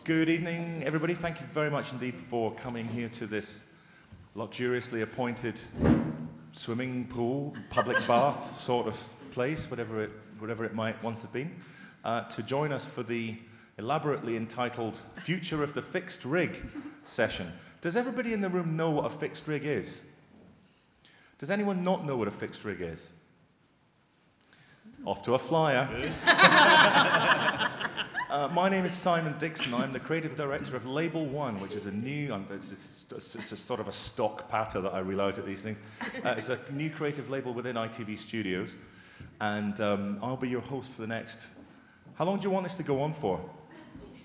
Good evening, everybody. Thank you very much indeed for coming here to this luxuriously appointed swimming pool, public bath sort of place, whatever it might once have been, to join us for the elaborately entitled Future of the Fixed Rig session. Does everybody in the room know what a fixed rig is? Does anyone not know what a fixed rig is? Off to a flyer. My name is Simon Dickson. I'm the creative director of Label One, which is a new, it's a sort of a stock patter that I reel out at these things. It's a new creative label within ITV Studios. And I'll be your host for the next, how long do you want this to go on for?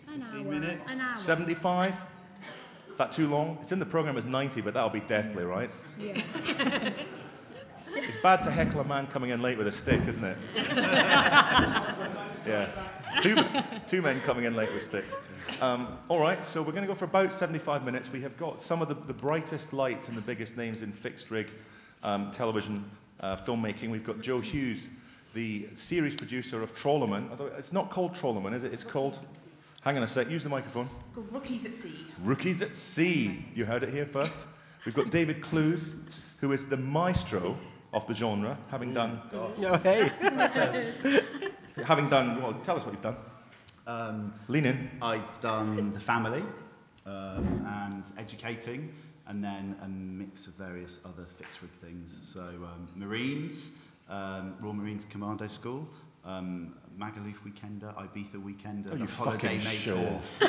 15 minutes. An hour. 75? Is that too long? It's in the programme as 90, but that'll be deathly, right? Yeah. It's bad to heckle a man coming in late with a stick, isn't it? Yeah. Two men coming in late with sticks. All right, so we're going to go for about 75 minutes. We have got some of the brightest lights and the biggest names in fixed rig television filmmaking. We've got Joe Hughes, the series producer of Trawlerman. Although it's not called Trawlerman, is it? It's called... Hang on a sec, use the microphone. It's called Rookies at Sea. Rookies at Sea. You heard it here first. We've got David Clues, who is the maestro of the genre, having done... Oh, hey. Having done... Well, tell us what you've done. Lean in. I've done The Family and Educating, and then a mix of various other fixed rig things. So Marines, Royal Marines Commando School, Magaluf Weekender, Ibiza Weekender, Oh, you Holiday fucking Makers, The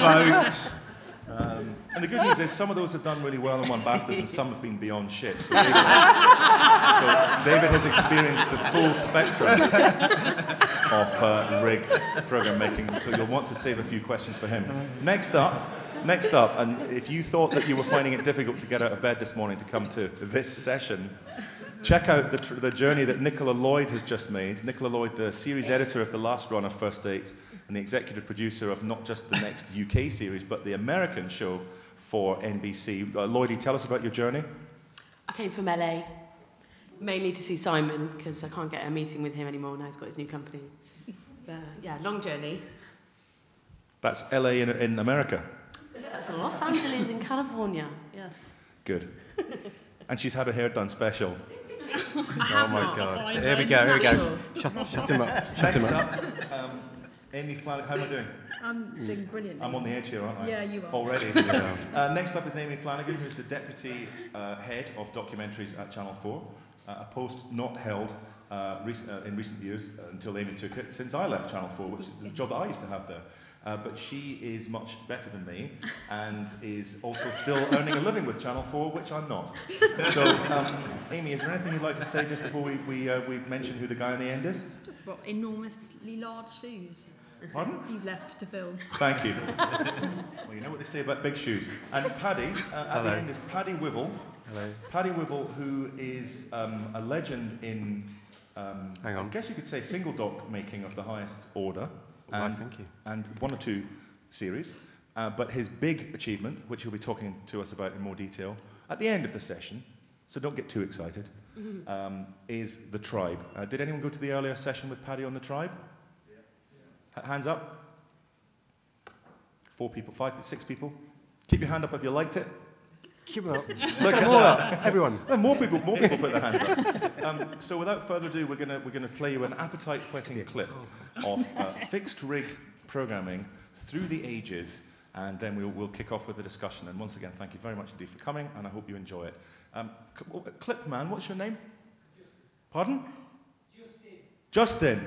Vote. And the good news is some of those have done really well and won BAFTAs and some have been beyond shit. So David has experienced the full spectrum of rig programme making, so you'll want to save a few questions for him. Next up, and if you thought that you were finding it difficult to get out of bed this morning to come to this session, check out the journey that Nicola Lloyd has just made. Nicola Lloyd, the series editor of the last run of First Dates and the executive producer of not just the next UK series, but the American show for NBC. Lloydie, tell us about your journey. I came from LA, mainly to see Simon, because I can't get a meeting with him anymore now he's got his new company. Yeah, long journey. That's LA in America. That's Los Angeles in California, yes. Good. And she's had her hair done special. Oh my God. Here we go. Shut him up. Next up, Amy Flanagan. How am I doing? I'm doing brilliantly. I'm on the edge here, aren't I? Yeah, you are. Already. Next up is Amy Flanagan, who's the deputy head of documentaries at Channel 4, a post not held in recent years until Amy took it, since I left Channel 4, which is a job that I used to have there. But she is much better than me and is also still earning a living with Channel 4, which I'm not. So, Amy, is there anything you'd like to say just before we mention who the guy on the end is? Just about enormously large shoes. Pardon? You've left to film. Thank you. Well, you know what they say about big shoes. And Paddy, at the end is Paddy Wivell. Hello. Paddy Wivell, who is a legend in, Hang on. I guess you could say single doc making of the highest order. Well, thank you. And one or two series. But his big achievement, which he'll be talking to us about in more detail at the end of the session, so don't get too excited, is The Tribe. Did anyone go to the earlier session with Paddy on The Tribe? Yeah. Hands up. 4 people, 5, 6 people. Keep your hand up if you liked it. Keep it up. Look at all everyone. More people put their hands up. So without further ado, we're gonna play you an appetite-whetting clip of fixed rig programming through the ages, and then we'll kick off with the discussion. And once again, thank you very much indeed for coming, and I hope you enjoy it. Clip man, what's your name? Pardon? Justin.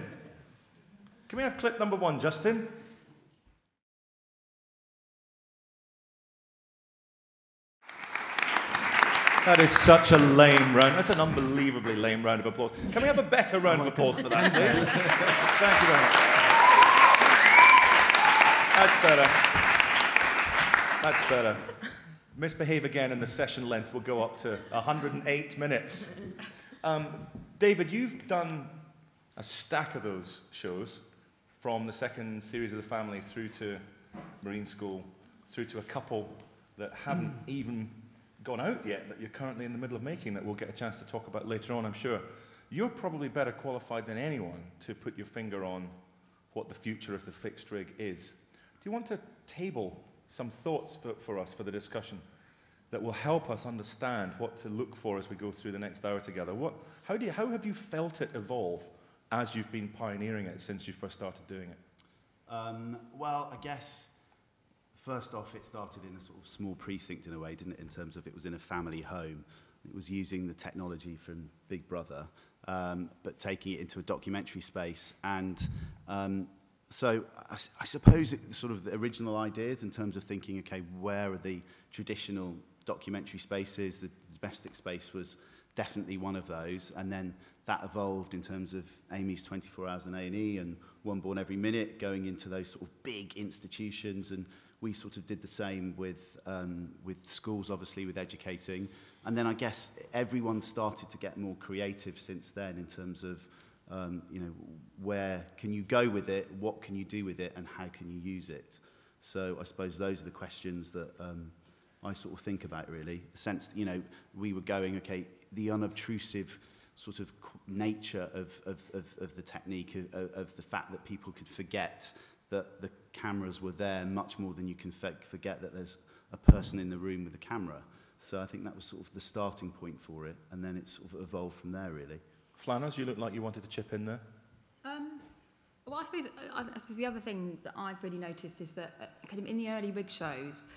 Can we have clip number 1, Justin? That is such a lame round. That's an unbelievably lame round of applause. Can we have a better round of applause for that, please? Thank you very much. That's better. That's better. Misbehave again and the session length will go up to 108 minutes. David, you've done a stack of those shows, from the second series of The Family through to Marine School, through to a couple that haven't even gone out yet, that you're currently in the middle of making, that we'll get a chance to talk about later on, I'm sure. You're probably better qualified than anyone to put your finger on what the future of the fixed rig is. you want to table some thoughts for us for the discussion that will help us understand what to look for as we go through the next hour together? How have you felt it evolve as you've been pioneering it since you first started doing it? Well, I guess first off, it started in a sort of small precinct in a way, didn't it? In terms of it was in a family home. It was using the technology from Big Brother, but taking it into a documentary space. And so I suppose sort of the original ideas in terms of thinking, okay, where are the traditional documentary spaces? The domestic space was definitely one of those. And then that evolved in terms of Amy's 24 Hours in A&E and One Born Every Minute, going into those sort of big institutions. And we sort of did the same with schools, obviously, with educating. And then I guess everyone started to get more creative since then in terms of, you know, where can you go with it, what can you do with it, and how can you use it? So I suppose those are the questions that I sort of think about, really. The sense that, you know, we were going, okay, the unobtrusive sort of nature of the technique, of the fact that people could forget that the cameras were there much more than you can forget that there's a person in the room with a camera. So I think that was sort of the starting point for it, and then it sort of evolved from there, really. Flanners, you look like you wanted to chip in there. Well, I suppose the other thing that I've really noticed is that kind of in the early rig shows,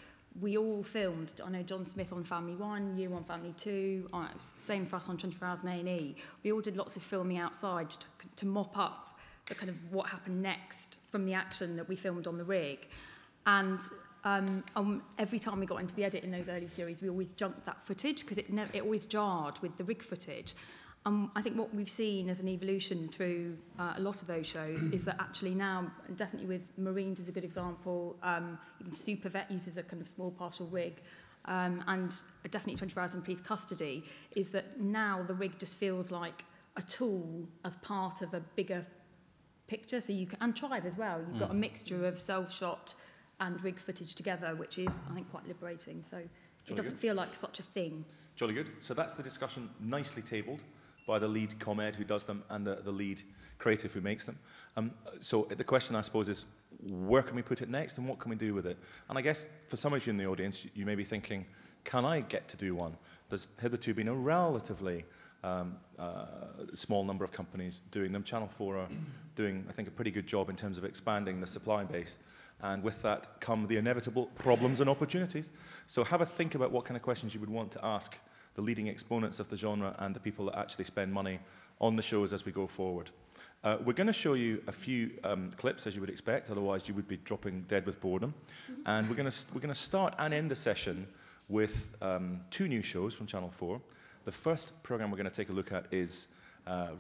we all filmed. I know John Smith on Family 1, you on Family 2, same for us on 24 Hours in A&E. We all did lots of filming outside to mop up the kind of what happened next from the action that we filmed on the rig. And every time we got into the edit in those early series, we always jumped that footage because it always jarred with the rig footage. I think what we've seen as an evolution through a lot of those shows is that actually now, and definitely with Marines is a good example, even Super Vet uses a kind of small partial rig, and definitely 24 Hours in Police Custody, is that now the rig just feels like a tool as part of a bigger picture. So you can, and Tribe as well, you've got a mixture of self-shot and rig footage together, which is, I think, quite liberating. So it doesn't feel like such a thing. Jolly good. So that's the discussion nicely tabled by the lead ComEd who does them and the lead creative who makes them. So the question, I suppose, is where can we put it next and what can we do with it? And I guess for some of you in the audience, you may be thinking, can I get to do one? There's hitherto been a relatively small number of companies doing them. Channel 4 are doing, I think, a pretty good job in terms of expanding the supply base. And with that come the inevitable problems and opportunities. So have a think about what kind of questions you would want to ask the leading exponents of the genre and the people that actually spend money on the shows as we go forward. We're going to show you a few clips, as you would expect, otherwise you would be dropping dead with boredom. And we're going to start and end the session with 2 new shows from Channel 4. The first programme we're going to take a look at is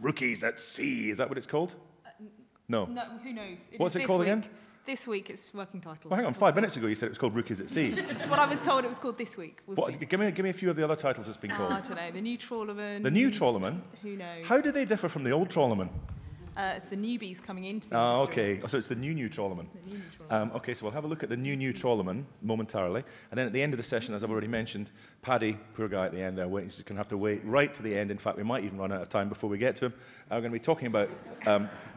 Rookies at Sea. Is that what it's called? No. No, who knows? What's it called again? This week, it's working title. Well, hang on, 5 minutes ago you said it was called Rookies at Sea. That's what I was told it was called this week. We'll see. Give me a few of the other titles it's been called. I don't know. The New Trawlerman. The New Trawlerman? Who knows? How do they differ from the old Trawlerman? It's the newbies coming into the industry. industry. Okay. So it's the new Trawlerman. The new Trawlerman. Okay, so we'll have a look at the new Trawlerman momentarily. And then at the end of the session, as I've already mentioned, Paddy, poor guy at the end there, he's going to have to wait right to the end. In fact, we might even run out of time before we get to him. We're going to be talking about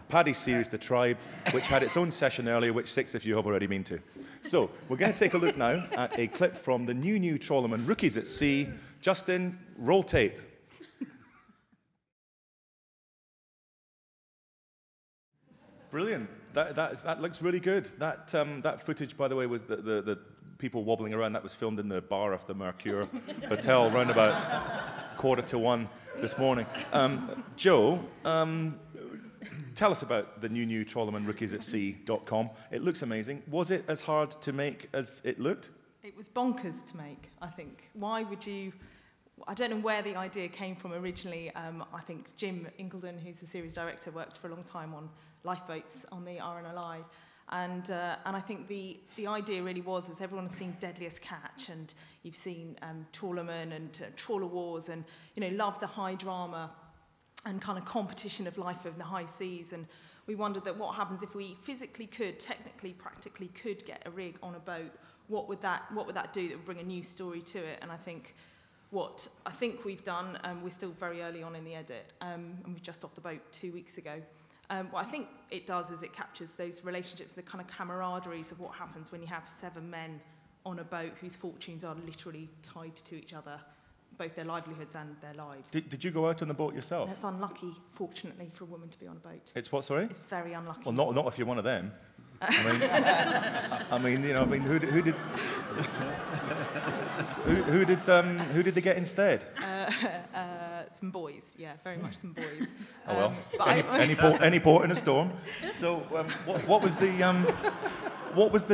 Paddy's series, The Tribe, which had its own session earlier, which 6 of you have already been to. So we're going to take a look now at a clip from the new Trawlerman, Rookies at Sea. Justin, roll tape. Brilliant. That looks really good. That footage, by the way, was the people wobbling around. That was filmed in the bar of the Mercure Hotel round about 1:45 this morning. Joe, tell us about the new Trawlerman, rookies@sea.com. It looks amazing. Was it as hard to make as it looked? It was bonkers to make, I think. Why would you... I don't know where the idea came from originally. I think Jim Ingledon, who's the series director, worked for a long time on lifeboats on the RNLI. And I think the idea really was, as everyone has seen Deadliest Catch, and you've seen Trawlerman and Trawler Wars, and, you know, love the high drama and kind of competition of life in the high seas. And we wondered that what happens if we physically could, technically, practically could get a rig on a boat, what would that do that would bring a new story to it? And I think what I think we've done, we're still very early on in the edit, and we're just off the boat 2 weeks ago, What I think it does is it captures those relationships, the kind of camaraderies of what happens when you have 7 men on a boat whose fortunes are literally tied to each other, both their livelihoods and their lives. Did you go out on the boat yourself? And it's unlucky, fortunately, for a woman to be on a boat. It's what, sorry? It's very unlucky. Well, not if you're one of them. I mean, who did they get instead? Some boys, yeah, very much some boys. Oh well, But any port in a storm. So, what was the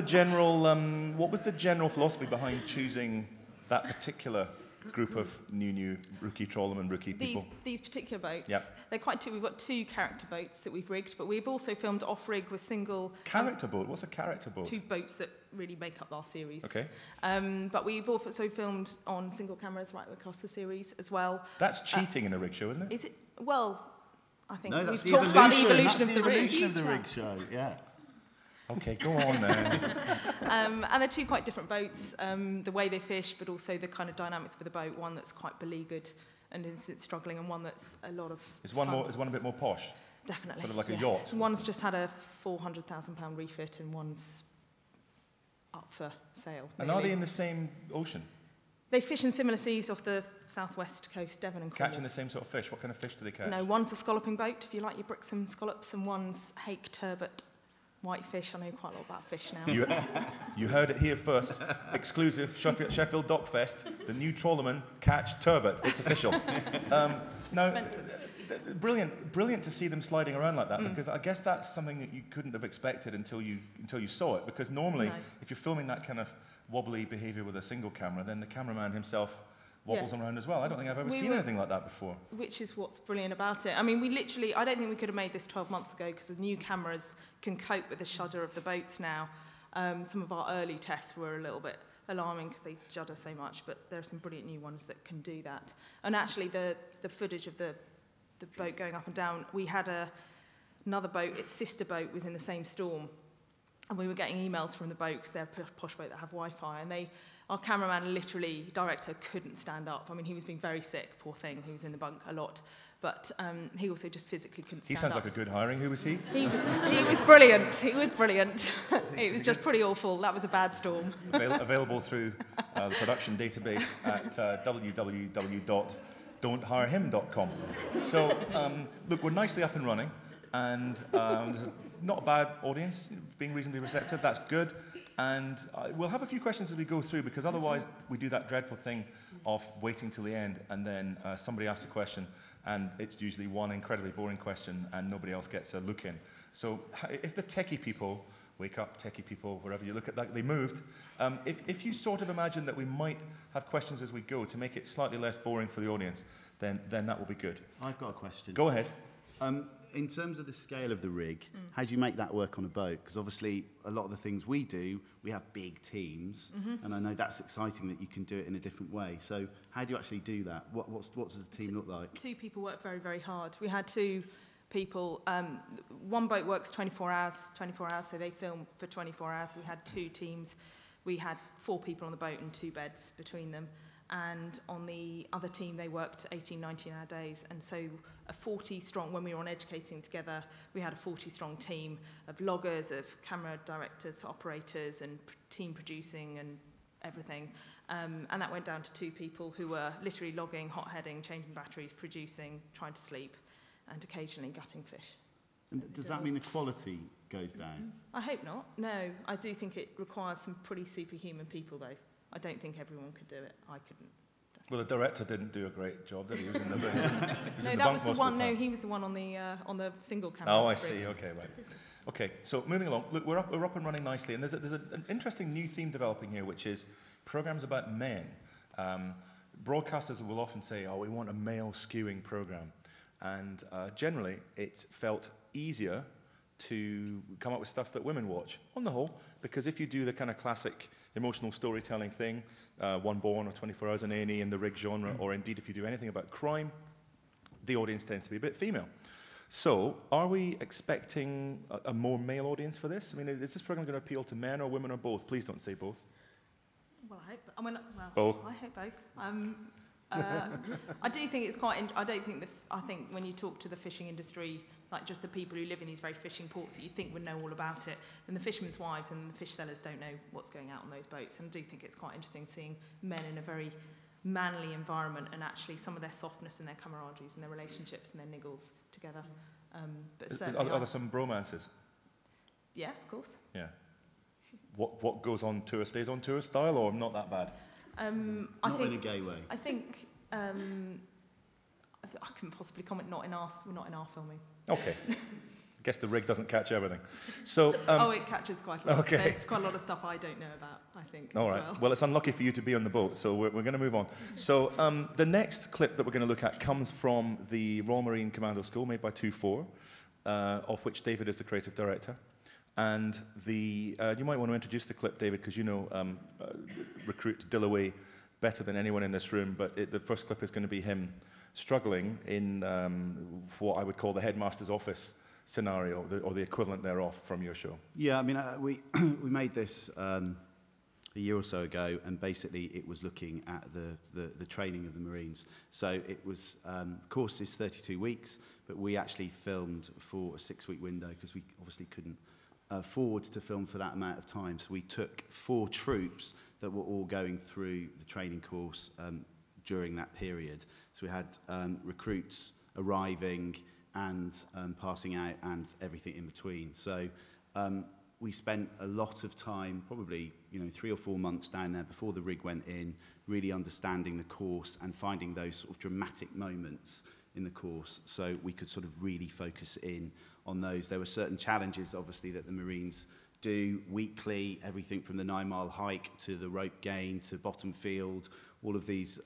general philosophy behind choosing that particular group of new rookie trawlermen, rookie people? These particular boats, Yep. they're quite two. We've got 2 character boats that we've rigged, but we've also filmed off-rig with single... Character boat? What's a character boat? 2 boats that really make up our series. Okay. But we've also filmed on single cameras right across the series as well. That's cheating in a rig show, isn't it? Is it? Well, I think No, we've that's talked about the evolution that's of the rig. evolution of the rig show, yeah. Okay, go on then. And they're 2 quite different boats, the way they fish, but also the kind of dynamics of the boat. One that's quite beleaguered and is struggling, and one that's a lot of Is one fun. a bit more posh? Definitely. Sort of like a yes. yacht? One's just had a £400,000 refit, and one's up for sale. And are they nearly. in the same ocean? They fish in similar seas off the southwest coast, Devon and Cornwall. Catching the same sort of fish? What kind of fish do they catch? No, one's a scalloping boat, if you like your Brixham scallops, and one's hake, turbot, whitefish. I know quite a lot about fish now. You heard it here first. Exclusive Sheffield Dockfest. The new trawlermen catch turbot. It's official. Brilliant to see them sliding around like that, because I guess that's something that you couldn't have expected until you saw it. Because normally, if you're filming that kind of wobbly behaviour with a single camera, then the cameraman himself wobbles around as well. I don't think I've ever seen anything like that before. Which is what's brilliant about it. I mean, I don't think we could have made this 12 months ago, because the new cameras can cope with the shudder of the boats now. Some of our early tests were a little bit alarming because they shudder so much, but there are some brilliant new ones that can do that. And actually, the footage of the boat going up and down, we had another boat, its sister boat was in the same storm. And we were getting emails from the boat, because they're a posh boat that have Wi-Fi, and our cameraman, director, couldn't stand up. I mean, he was being very sick, poor thing. He was in the bunk a lot. But he also just physically couldn't stand up. He sounds like a good hiring. Who was he? He was brilliant. He was brilliant. It was just pretty awful. That was a bad storm. Available through the production database at www.don'thirehim.com. So, look, we're nicely up and running, and there's not a bad audience, being reasonably receptive. That's good. And we'll have a few questions as we go through, because otherwise we do that dreadful thing of waiting till the end, and then somebody asks a question, and it's usually one incredibly boring question, and nobody else gets a look in. So if the techie people, wake up techie people, wherever you look at that, they moved. If you sort of imagine that we might have questions as we go to make it slightly less boring for the audience, then that will be good. I've got a question. Go ahead. In terms of the scale of the rig, how do you make that work on a boat? Because obviously, a lot of the things we do, we have big teams, and I know that's exciting that you can do it in a different way. So how do you actually do that? What does the team look like? 2 people work very, very hard. We had 2 people. One boat works 24 hours, so they film for 24 hours. We had 2 teams. We had 4 people on the boat and 2 beds between them. And on the other team, they worked 18, 19-hour days. And so a 40-strong, when we were on Educating together, we had a 40-strong team of loggers, of camera directors, operators, and team producing and everything. And that went down to 2 people who were literally logging, hot-heading, changing batteries, producing, trying to sleep, and occasionally gutting fish. And does that mean the quality goes down? I hope not. No, I do think it requires some pretty superhuman people, though. I don't think everyone could do it. I couldn't. Well, the director didn't do a great job, did he? He was in the, No, that was the one. No, he was the one on the single camera. Oh, I see. Okay, right. Okay, so moving along. Look, we're up and running nicely, and there's an interesting new theme developing here, which is programs about men. Broadcasters will often say, "Oh, we want a male skewing program," and generally, it's felt easier to come up with stuff that women watch, on the whole, because if you do the kind of classic emotional storytelling thing, One Born or 24 Hours on A&E in the rig genre, or indeed if you do anything about crime, the audience tends to be a bit female. So, are we expecting a more male audience for this? I mean, is this program going to appeal to men or women or both? Please don't say both. Well, I hope. I mean, both. I hope both. I do think it's quite. I think when you talk to the fishing industry like just the people who live in these very fishing ports that you think would know all about it, and the fishermen's wives and the fish sellers don't know what's going out on those boats. And I do think it's quite interesting seeing men in a very manly environment and actually some of their softness and their camaraderies and their relationships and their niggles together. But Are there some bromances? Yeah, of course. Yeah. What goes on tour stays on tour style, or not that bad? Not in a gay way. I think I couldn't possibly comment. Not in our filming. Okay. I guess the rig doesn't catch everything. So. It catches quite a lot. Okay. There's quite a lot of stuff I don't know about, I think. All right. Well, it's unlucky for you to be on the boat, so we're going to move on. So the next clip that we're going to look at comes from the Royal Marine Commando School, made by 2-4, of which David is the creative director. And you might want to introduce the clip, David, because you know recruit Dillaway better than anyone in this room. But the first clip is going to be him struggling in what I would call the headmaster's office scenario, or the equivalent thereof from your show. Yeah, I mean, we made this a year or so ago, and basically it was looking at the training of the Marines. So it was, the course is 32 weeks, but we actually filmed for a 6-week window because we obviously couldn't afford to film for that amount of time. So we took 4 troops that were all going through the training course during that period. So we had recruits arriving and passing out and everything in between. So we spent a lot of time, probably 3 or 4 months down there before the rig went in, really understanding the course and finding those sort of dramatic moments in the course, so we could sort of really focus in on those. There were certain challenges, obviously, that the Marines do weekly, everything from the 9-mile hike to the rope gain to bottom field, all of these,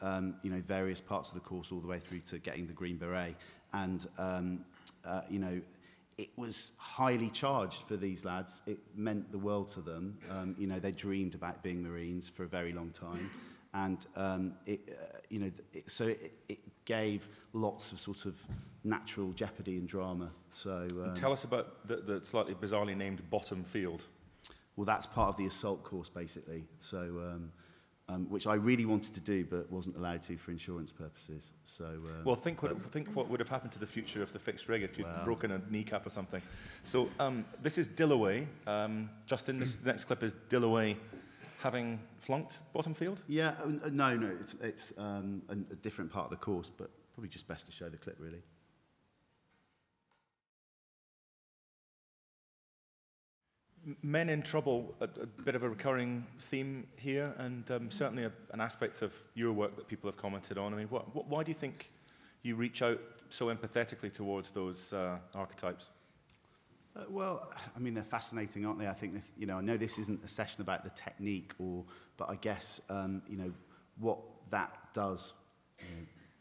various parts of the course, all the way through to getting the Green Beret. And, it was highly charged for these lads. It meant the world to them. They dreamed about being Marines for a very long time. And, it gave lots of sort of natural jeopardy and drama. So tell us about the slightly bizarrely named bottom field. Well, that's part of the assault course, basically. So, which I really wanted to do, but wasn't allowed to for insurance purposes. So, well, think what would have happened to the future of the fixed rig if you'd broken a kneecap or something. So, this is Dillaway. Just in this next clip is Dillaway having flunked bottom field? Yeah, no, it's a different part of the course, but probably just best to show the clip, really. Men in trouble, a bit of a recurring theme here, and certainly an aspect of your work that people have commented on. I mean, why do you think you reach out so empathetically towards those archetypes? Well, I mean, they're fascinating, aren't they? I think, I know this isn't a session about the technique, but I guess, what that does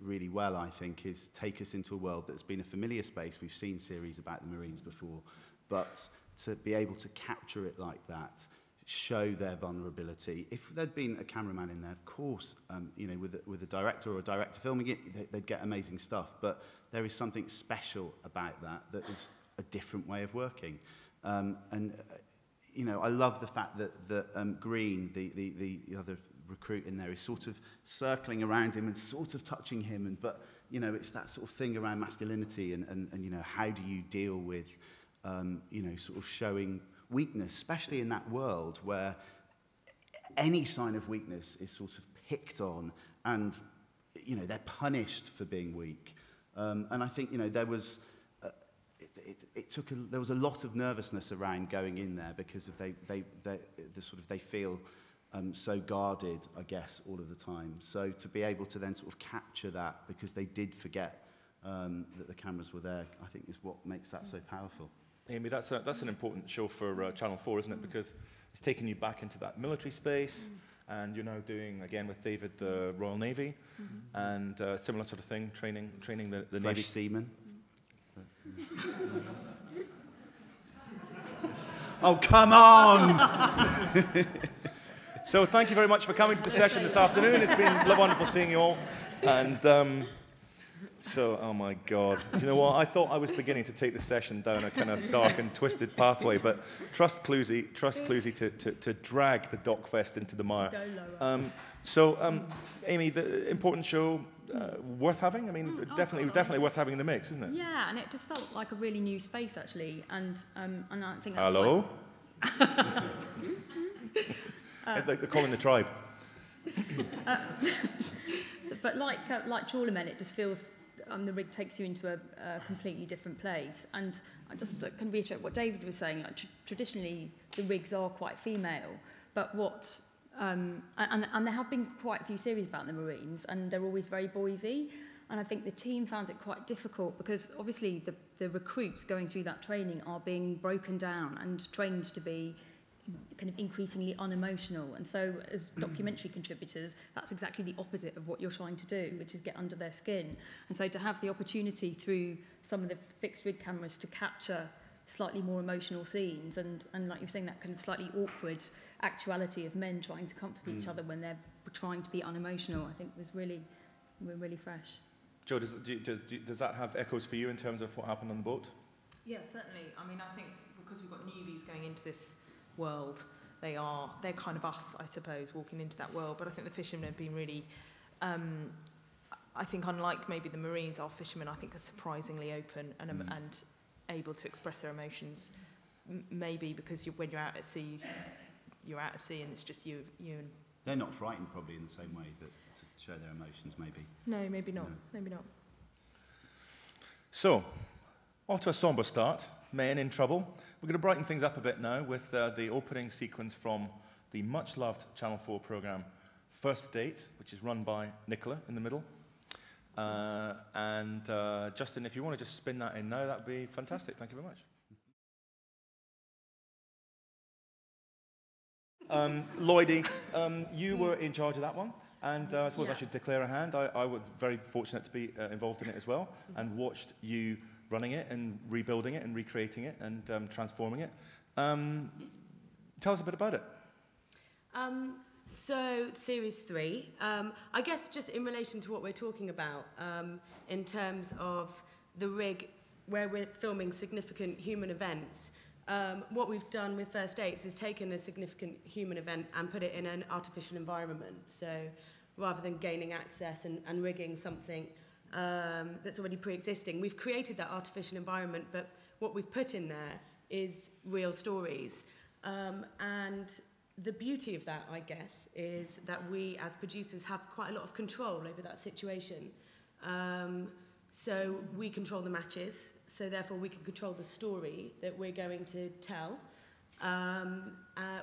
really well, I think, is take us into a world that's been a familiar space. We've seen series about the Marines before, but to be able to capture it like that, show their vulnerability. If there'd been a cameraman in there, of course, with a director or a director filming it, they'd get amazing stuff, but there is something special about that is a different way of working. I love the fact that Green, the other recruit in there, is sort of circling around him and sort of touching him, but it's that sort of thing around masculinity and how do you deal with sort of showing weakness, especially in that world where any sign of weakness is sort of picked on and they're punished for being weak. And I think there was there was a lot of nervousness around going in there because of they feel so guarded, I guess, all of the time. So to be able to then sort of capture that because they did forget that the cameras were there, I think is what makes that so powerful. Amy, that's an important show for Channel 4, isn't it? Because it's taking you back into that military space, and you're now doing, again with David, the Royal Navy, and similar sort of thing, training the Fresh Navy. seamen. Oh, come on! So thank you very much for coming to the session this afternoon. It's been wonderful seeing you all. And So, oh my God. Do you know what? I thought I was beginning to take the session down a kind of dark and twisted pathway, but trust Clusey to drag the Dockfest into the mire. Amy, the important show, worth having? I mean, definitely worth having in the mix, isn't it? Yeah, and it just felt like a really new space, actually. And I think that's Hello? They're calling the tribe. But like Trawlermen, it just feels the rig takes you into a completely different place. And I just can reiterate what David was saying. Like, traditionally, the rigs are quite female, but and there have been quite a few series about the Marines, and they're always very boysy. And I think the team found it quite difficult because obviously the recruits going through that training are being broken down and trained to be kind of increasingly unemotional. And so as documentary contributors, that's exactly the opposite of what you're trying to do, which is get under their skin. And so to have the opportunity through some of the fixed rig cameras to capture slightly more emotional scenes and like you're saying, that kind of slightly awkward actuality of men trying to comfort each other when they're trying to be unemotional, I think was really fresh. Joe, does that have echoes for you in terms of what happened on the boat? Yeah, certainly. I mean, I think because we've got newbies going into this world, they're kind of us, I suppose, walking into that world. But I think the fishermen have been really, I think unlike maybe the Marines, our fishermen, I think, are surprisingly open and able to express their emotions. Maybe because when you're out at sea, and it's just you and... They're not frightened probably in the same way that to show their emotions, maybe. No, maybe not. No. Maybe not. So, off to a sombre start. Men in trouble. We're going to brighten things up a bit now with the opening sequence from the much-loved Channel 4 programme First Date, which is run by Nicola in the middle. Justin, if you want to just spin that in now, that would be fantastic. Thank you very much. Lloydie, you were in charge of that one, and I suppose I should declare a hand. I was very fortunate to be involved in it as well, and watched you running it and rebuilding it and recreating it and transforming it. Tell us a bit about it. So, Series 3, I guess just in relation to what we're talking about, in terms of the rig where we're filming significant human events, what we've done with First Dates is taken a significant human event and put it in an artificial environment. So rather than gaining access and rigging something that's already pre-existing, we've created that artificial environment, but what we've put in there is real stories. And the beauty of that, I guess, is that we as producers have quite a lot of control over that situation. So we control the matches, so therefore we can control the story that we're going to tell.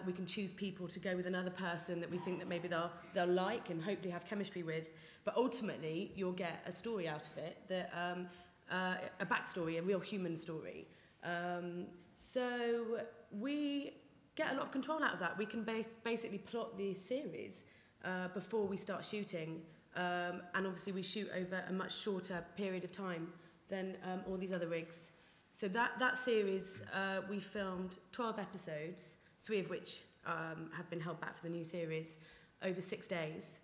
We can choose people to go with another person that we think that maybe they'll like and hopefully have chemistry with. But ultimately, you'll get a story out of it, that a backstory, a real human story. So we get a lot of control out of that. We can basically plot the series before we start shooting. And obviously we shoot over a much shorter period of time than all these other rigs. So that series, we filmed 12 episodes, 3 of which have been held back for the new series, over 6 days.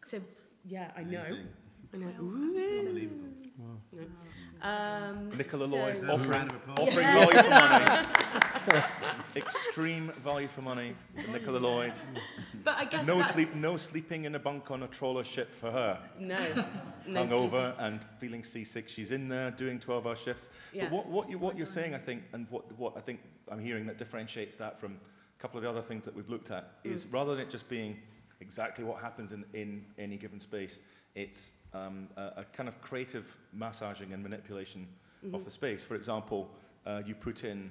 So, yeah, I know. Amazing. I know. Unbelievable. Wow. Nicola Lloyd So, offering round of applause. value for money. Extreme value for money for Nicola Lloyd. But I guess No sleeping in a bunk on a trawler ship for her. No Hungover and feeling seasick. She's in there doing 12-hour shifts. Yeah. But what you're saying, I think, and what I think I'm hearing that differentiates that from a couple of the other things that we've looked at is rather than it just being exactly what happens in any given space, it's a kind of creative massaging and manipulation of the space. For example, you put in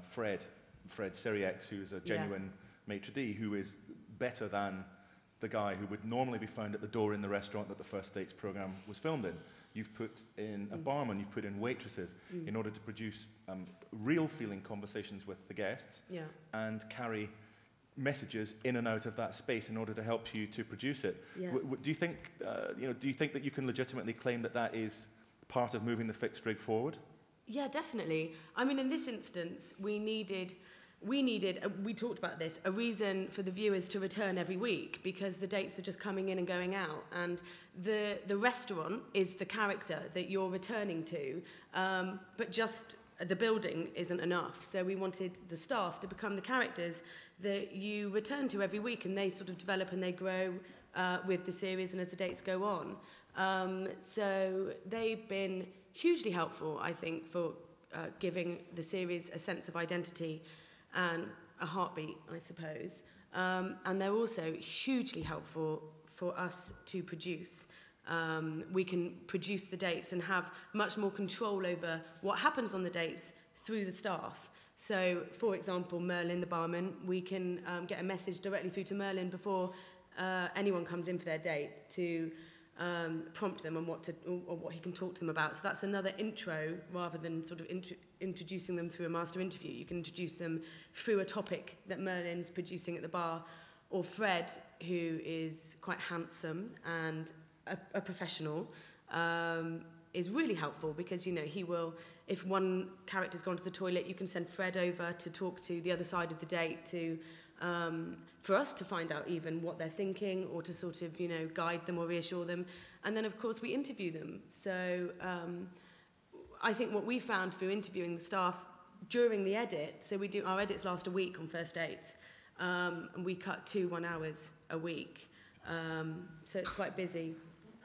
Fred Siriex, who is a genuine maitre d', who is better than the guy who would normally be found at the door in the restaurant that the First Dates programme was filmed in. You've put in a barman, you've put in waitresses in order to produce real feeling conversations with the guests and carry messages in and out of that space in order to help you to produce it. Yeah. Do you think that you can legitimately claim that that is part of moving the fixed rig forward? Yeah, definitely. I mean, in this instance, we needed we needed, we talked about this, a reason for the viewers to return every week because the dates are just coming in and going out. And the restaurant is the character that you're returning to, but just the building isn't enough. So we wanted the staff to become the characters that you return to every week, and they sort of develop and they grow with the series and as the dates go on. So they've been hugely helpful, I think, for giving the series a sense of identity and a heartbeat, I suppose. And they're also hugely helpful for us to produce. We can produce the dates and have much more control over what happens on the dates through the staff. So, for example, Merlin, the barman, we can get a message directly through to Merlin before anyone comes in for their date to prompt them on what he can talk to them about. So that's another intro rather than sort of introducing them through a master interview. You can introduce them through a topic that Merlin's producing at the bar, or Fred, who is quite handsome and a professional, is really helpful because, you know, he will, if one character's gone to the toilet, you can send Fred over to talk to the other side of the date to for us to find out even what they're thinking or to sort of, you know, guide them or reassure them. And then, of course, we interview them. So I think what we found through interviewing the staff during the edit, so our edits last a week on first dates, and we cut 2 1-hours a week. So it's quite busy.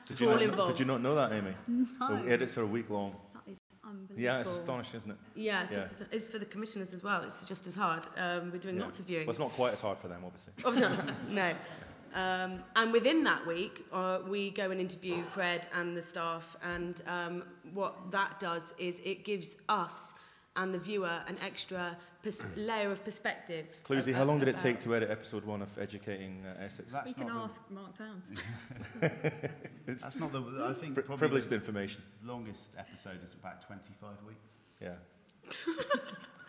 Did you not know that, Amy? No. The edits are a week long. That is unbelievable. Yeah, it's astonishing, isn't it? Yeah, it's for the commissioners as well. It's just as hard. We're doing lots of viewings. Well, it's not quite as hard for them, obviously. Obviously not. No. And within that week, we go and interview Fred and the staff, and what that does is it gives us and the viewer an extra layer of perspective. Cluesy, how long did it take to edit episode 1 of Educating Essex? We can ask Mark Downs. That's not the, I think, probably privileged information. The longest episode is about 25 weeks. Yeah.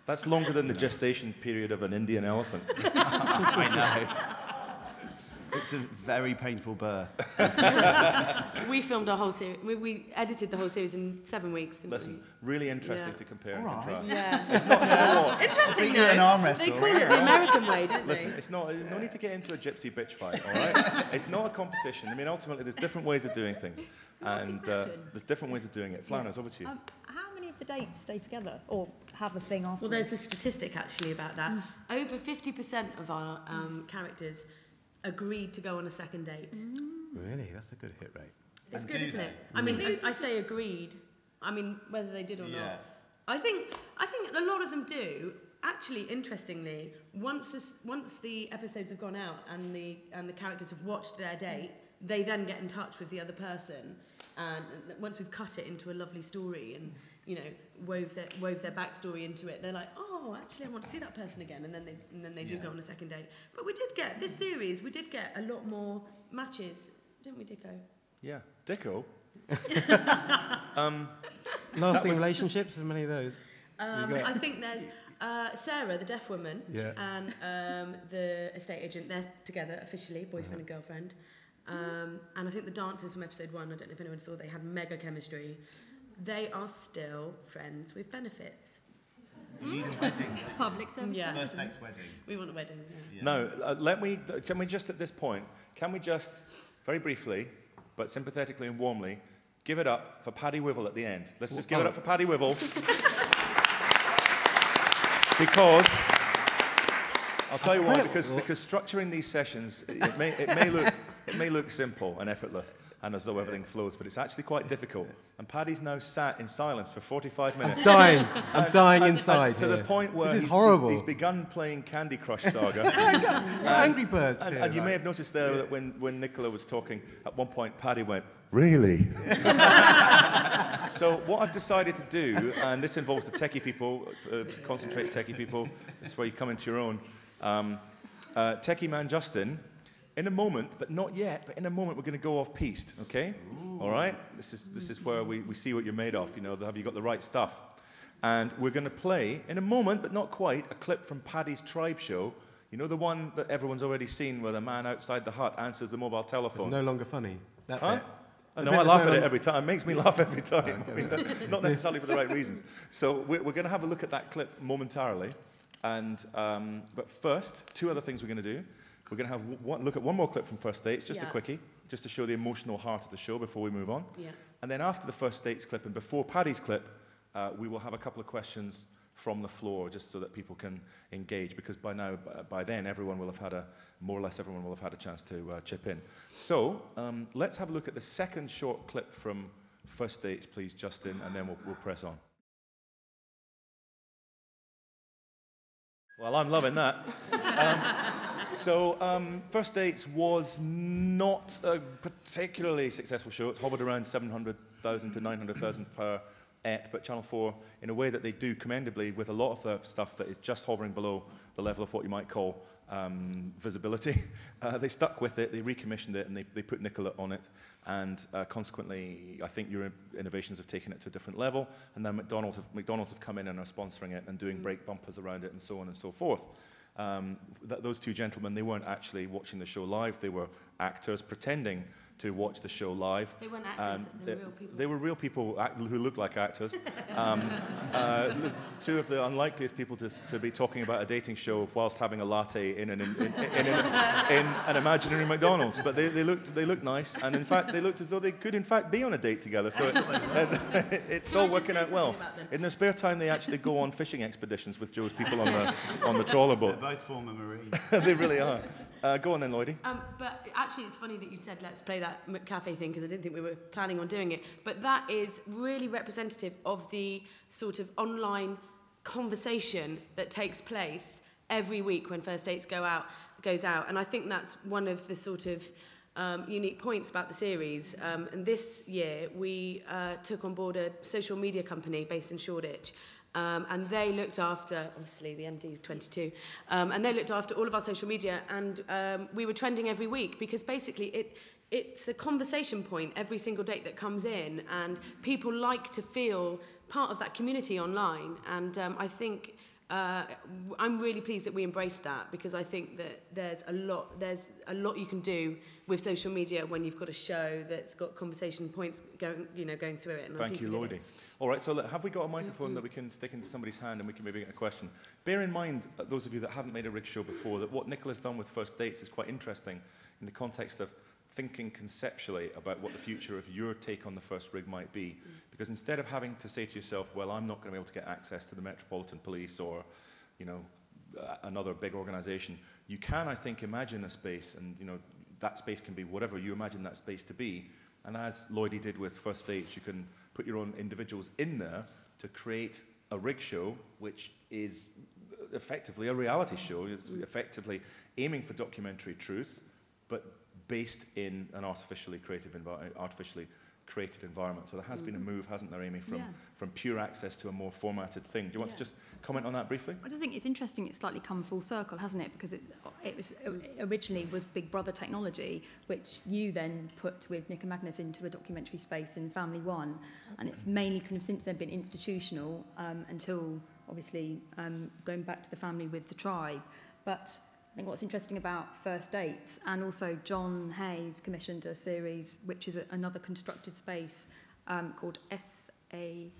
That's longer than the gestation period of an Indian elephant. I know. It's a very painful birth. We filmed our whole series. We edited the whole series in 7 weeks. Listen, really interesting to compare and contrast. Yeah. It's not, you know what? Interesting, though. An arm They wrestle. call it the American way, don't Listen, they? it's not, no need to get into a gypsy bitch fight, all right? It's not a competition. I mean, ultimately, there's different ways of doing things. And there's different ways of doing it. Flanagan, over to you. How many of the dates stay together or have a thing afterwards? Well, there's a statistic actually about that. Over 50% of our characters agreed to go on a second date. Really? That's a good hit rate. It's good, isn't it? I mean, I say agreed. I mean, whether they did or not. I think a lot of them do. Actually, interestingly, once the episodes have gone out and the characters have watched their date, they then get in touch with the other person, and once we've cut it into a lovely story and, you know, wove their backstory into it, they're like, oh, actually, I want to see that person again, and then they do go on a second date. But we did get this series. We did get a lot more matches, didn't we, Dicko? Yeah. Dicko? Lasting relationships, as many of those? I think there's Sarah, the deaf woman, and the estate agent. They're together officially, boyfriend and girlfriend. And I think the dancers from episode 1, I don't know if anyone saw, they had mega chemistry. They are still friends with benefits. You need a wedding. Public service. Yeah. First date's wedding. We want a wedding. Yeah. No, can we just at this point, very briefly, but sympathetically and warmly, give it up for Paddy Wivell at the end. Let's just give it up for Paddy Wivell. Because I'll tell you why. Because structuring these sessions, it may look simple and effortless, and as though everything flows, but it's actually quite difficult. And Paddy's now sat in silence for 45 minutes. I'm dying inside. To the point where he's begun playing Candy Crush Saga. Angry Birds. And you may have noticed there that when Nicola was talking, at one point Paddy went, "Really?" So what I've decided to do, and this involves the techie people, concentrate techie people, this is where you come into your own. Techie man Justin, in a moment, but not yet, but in a moment we're going to go off-piste, okay? Ooh. All right? This is where we see what you're made of, you know, have you got the right stuff? And we're going to play, in a moment, but not quite, a clip from Paddy's Tribe show. You know the one that everyone's already seen where the man outside the hut answers the mobile telephone? It's no longer funny. That huh? bit. No, I laugh at it every time. It makes me laugh every time. I mean, not necessarily for the right reasons. So we're going to have a look at that clip momentarily. But first, two other things we're going to do. We're going to have look at one more clip from First Dates, just a quickie, just to show the emotional heart of the show before we move on. Yeah. And then after the First Dates clip and before Paddy's clip, we will have a couple of questions from the floor, just so that people can engage, because by then, everyone will have had more or less everyone will have had a chance to chip in. So let's have a look at the second short clip from First Dates, please, Justin, and then we'll press on. Well, I'm loving that. First Dates was not a particularly successful show. It's hovered around 700,000 to 900,000 per ep, but Channel 4, in a way that they do commendably with a lot of the stuff that is just hovering below the level of what you might call visibility, they stuck with it, they recommissioned it, and they put Nicola on it, and consequently, I think your innovations have taken it to a different level, and then McDonald's have come in and are sponsoring it and doing break bumpers around it and so on and so forth. Those two gentlemen, they weren't actually watching the show live, they were actors pretending to watch the show live. They weren't actors, they were real people. They were real people who looked like actors. Two of the unlikeliest people to be talking about a dating show whilst having a latte in an imaginary McDonald's. But they looked nice, and in fact they looked as though they could in fact be on a date together. So it's all working out well. In their spare time, they actually go on fishing expeditions with Joe's people on the trawler boat. They're both former Marines. They really are. Go on then, Lloydie. But actually, it's funny that you said let's play that McCafe thing, because I didn't think we were planning on doing it. But that is really representative of the sort of online conversation that takes place every week when First Dates goes out. And I think that's one of the sort of unique points about the series. And this year, we took on board a social media company based in Shoreditch. And they looked after, obviously the MD's 22, and they looked after all of our social media, and we were trending every week, because basically it's a conversation point every single date that comes in, and people like to feel part of that community online, and I think I'm really pleased that we embraced that, because I think that there's a lot you can do with social media when you've got a show that's got conversation points going through it. And Thank you, Lloydie. All right, so have we got a microphone that we can stick into somebody's hand and we can maybe get a question? Bear in mind, those of you that haven't made a rig show before, that what Nicola's done with First Dates is quite interesting in the context of thinking conceptually about what the future of your take on the first rig might be. Because instead of having to say to yourself, well, I'm not going to be able to get access to the Metropolitan Police or, another big organisation, you can, I think, imagine a space, and, that space can be whatever you imagine that space to be. And as Lloydie did with First Dates, you can put your own individuals in there to create a rig show, which is effectively a reality show. It's effectively aiming for documentary truth, but based in an artificially created environment. So there has been a move, hasn't there, Amy, from pure access to a more formatted thing. Do you want to just comment on that briefly? I just think it's interesting. It's slightly come full circle, hasn't it? Because it originally was Big Brother technology, which you then put with Nick and Magnus into a documentary space in Family One, and it's mainly kind of since then been institutional until obviously going back to the family with the tribe. But I think what's interesting about First Dates, and also John Hayes commissioned a series which is another constructed space called SAS.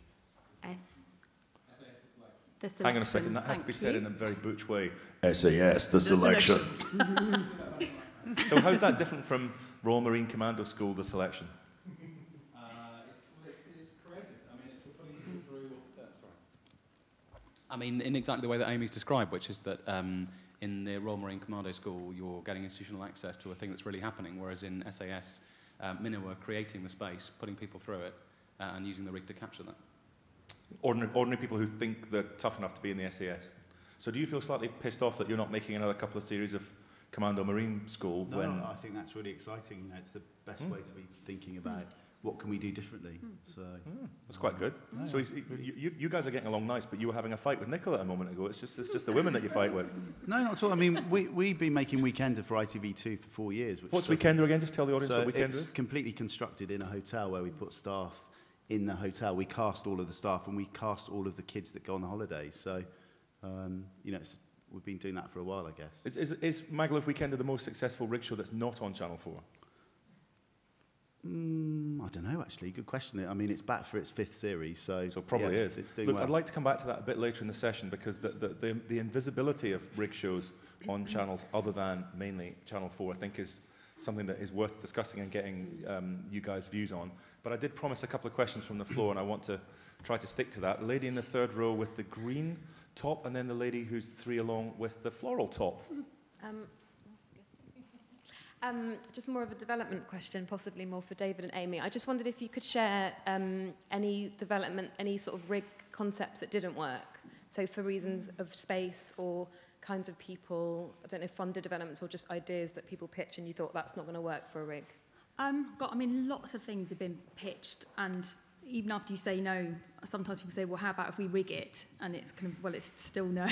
The Selection. Hang on a second, that has to be said in a very butch way. SAS, the Selection. So how's that different from Royal Marine Commando School, the Selection? It's created. I mean, it's for putting people through. I mean, in exactly the way that Amy's described, which is that in the Royal Marine Commando School, you're getting institutional access to a thing that's really happening, whereas in SAS, Minna were creating the space, putting people through it, and using the rig to capture that. Ordinary people who think they're tough enough to be in the SAS. So do you feel slightly pissed off that you're not making another couple of series of Commando Marine School? No, I think that's really exciting. It's the best way to be thinking about what can we do differently. So that's quite good. No. So you guys are getting along nice, but you were having a fight with Nicola a moment ago. It's just the women that you fight with. No, not at all. I mean, we've been making Weekender for ITV2 for 4 years. What's Weekender again? Just tell the audience what Weekender is. It's completely constructed in a hotel where we put staff in the hotel. We cast all of the staff and we cast all of the kids that go on the holidays. So, we've been doing that for a while, I guess. Is Maglev Weekender the most successful rig show that's not on Channel 4? I don't know, actually. Good question. I mean, it's back for its 5th series, so probably yeah, is. It's doing Look, well. I'd like to come back to that a bit later in the session because the invisibility of rig shows on channels other than mainly Channel 4, I think, is something that is worth discussing and getting you guys' views on. But I did promise a couple of questions from the floor, and I want to try to stick to that. The lady in the 3rd row with the green top, and then the lady who's 3 along with the floral top. Just more of a development question, possibly more for David and Amy. I just wondered if you could share any development, any sort of rig concepts that didn't work. So for reasons of space or kinds of people, I don't know, funded developments or just ideas that people pitch and you thought that's not going to work for a rig. I mean, lots of things have been pitched, and even after you say no, sometimes people say, well, how about if we rig it? And it's kind of, well, it's still no.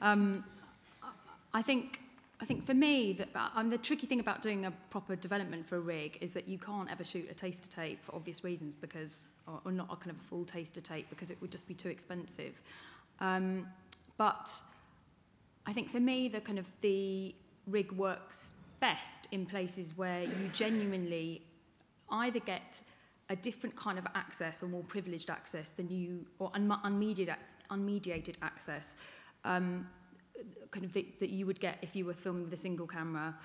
I think for me, the tricky thing about doing a proper development for a rig is that you can't ever shoot a taster tape for obvious reasons, because, or not a kind of a full taster tape, because it would just be too expensive. But I think for me, the rig works best in places where you genuinely either get a different kind of access or more privileged access than you, or unmediated access, that you would get if you were filming with a single camera,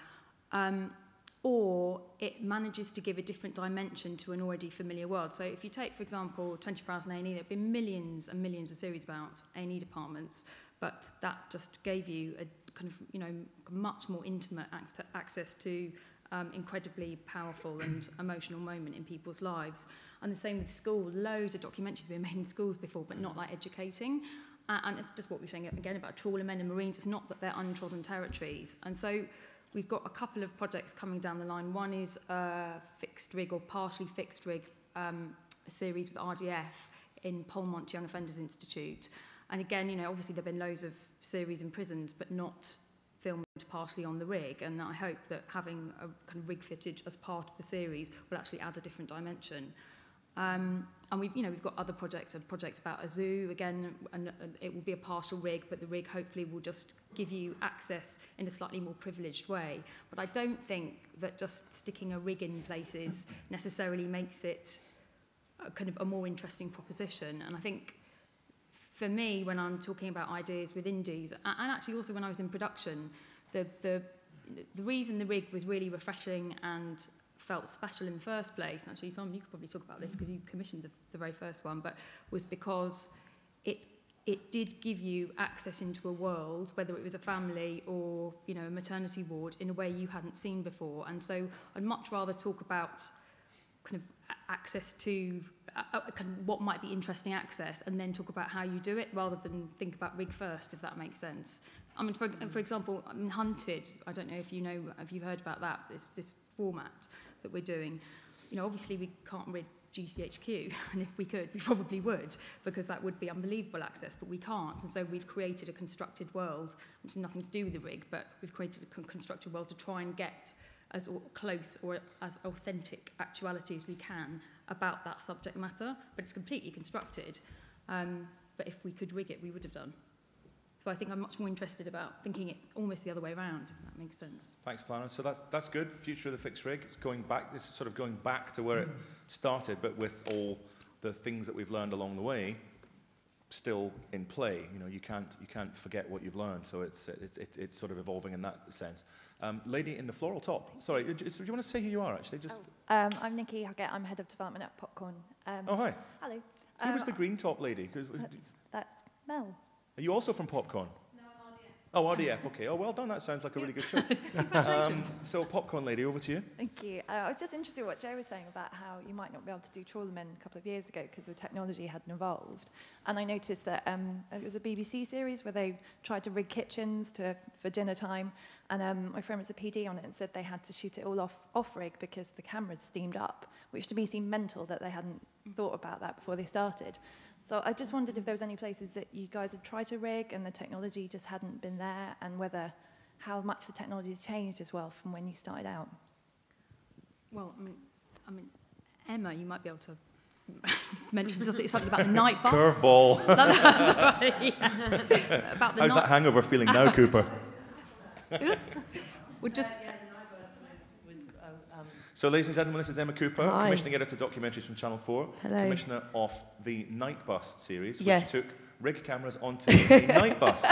or it manages to give a different dimension to an already familiar world. So if you take, for example, 24 Hours in A&E, there have been millions and millions of series about A&E departments, but that just gave you a kind of, much more intimate access to incredibly powerful and emotional moment in people's lives. And the same with school. Loads of documentaries have been made in schools before, but not like educating. And it's just what we're saying again about trawlermen and marines. It's not that they're untrodden territories. And so we've got a couple of projects coming down the line. One is a fixed rig or partially fixed rig a series with RDF in Polmont Young Offenders Institute. And again, obviously there have been loads of series in prisons, but not filmed partially on the rig. And I hope that having a kind of rig footage as part of the series will actually add a different dimension. And we've got other projects, a project about a zoo, again, and it will be a partial rig, but the rig hopefully will just give you access in a slightly more privileged way. But I don't think that just sticking a rig in places necessarily makes it kind of a more interesting proposition. And I think for me, when I'm talking about ideas with indies, and actually also when I was in production, the reason the rig was really refreshing and felt special in the first place, actually, Simon, you could probably talk about this because you commissioned the very first one, but was because it did give you access into a world, whether it was a family or, a maternity ward, in a way you hadn't seen before. And so I'd much rather talk about kind of access to kind of what might be interesting access and then talk about how you do it rather than think about rig first, if that makes sense. I mean, for example, Hunted, I don't know if you've heard about that, this format that we're doing. Obviously we can't rig GCHQ, and if we could, we probably would, because that would be unbelievable access, but we can't. And so we've created a constructed world, which has nothing to do with the rig, but we've created a constructed world to try and get as close or as authentic actuality as we can about that subject matter, but it's completely constructed. But if we could rig it, we would have done. So I think I'm much more interested about thinking it almost the other way around, if that makes sense. Thanks, Flanagan. So that's good. Future of the fixed rig. It's going back. It's sort of going back to where it started, but with all the things that we've learned along the way still in play. You can't forget what you've learned. So it's sort of evolving in that sense. Lady in the floral top. Sorry, do you want to say who you are actually? I'm Nikki Huggett. I'm head of development at Popcorn. Oh hi. Hello. Who was the green top lady? That's Mel. Are you also from Popcorn? No, I'm RDF. Oh, RDF, okay. Oh, well done. That sounds like a really good show. So, Popcorn lady, over to you. Thank you. I was just interested in what Joe was saying about how you might not be able to do trawlermen a couple of years ago because the technology hadn't evolved. And I noticed that it was a BBC series where they tried to rig kitchens for dinner time. And my friend was a PD on it and said they had to shoot it all off-rig because the cameras steamed up, which to me seemed mental that they hadn't thought about that before they started. So I just wondered if there was any places that you guys had tried to rig and the technology just hadn't been there, and how much the technology has changed as well from when you started out. Well, I mean, Emma, you might be able to mention something about the night bus. Curveball. Sorry. About the How's that hangover feeling now, Cooper? We're just. So, ladies and gentlemen, this is Emma Cooper, Hi. commissioning editor documentaries from Channel 4, Hello. commissioner of the Night Bus series, which Yes. took rig cameras onto a night bus.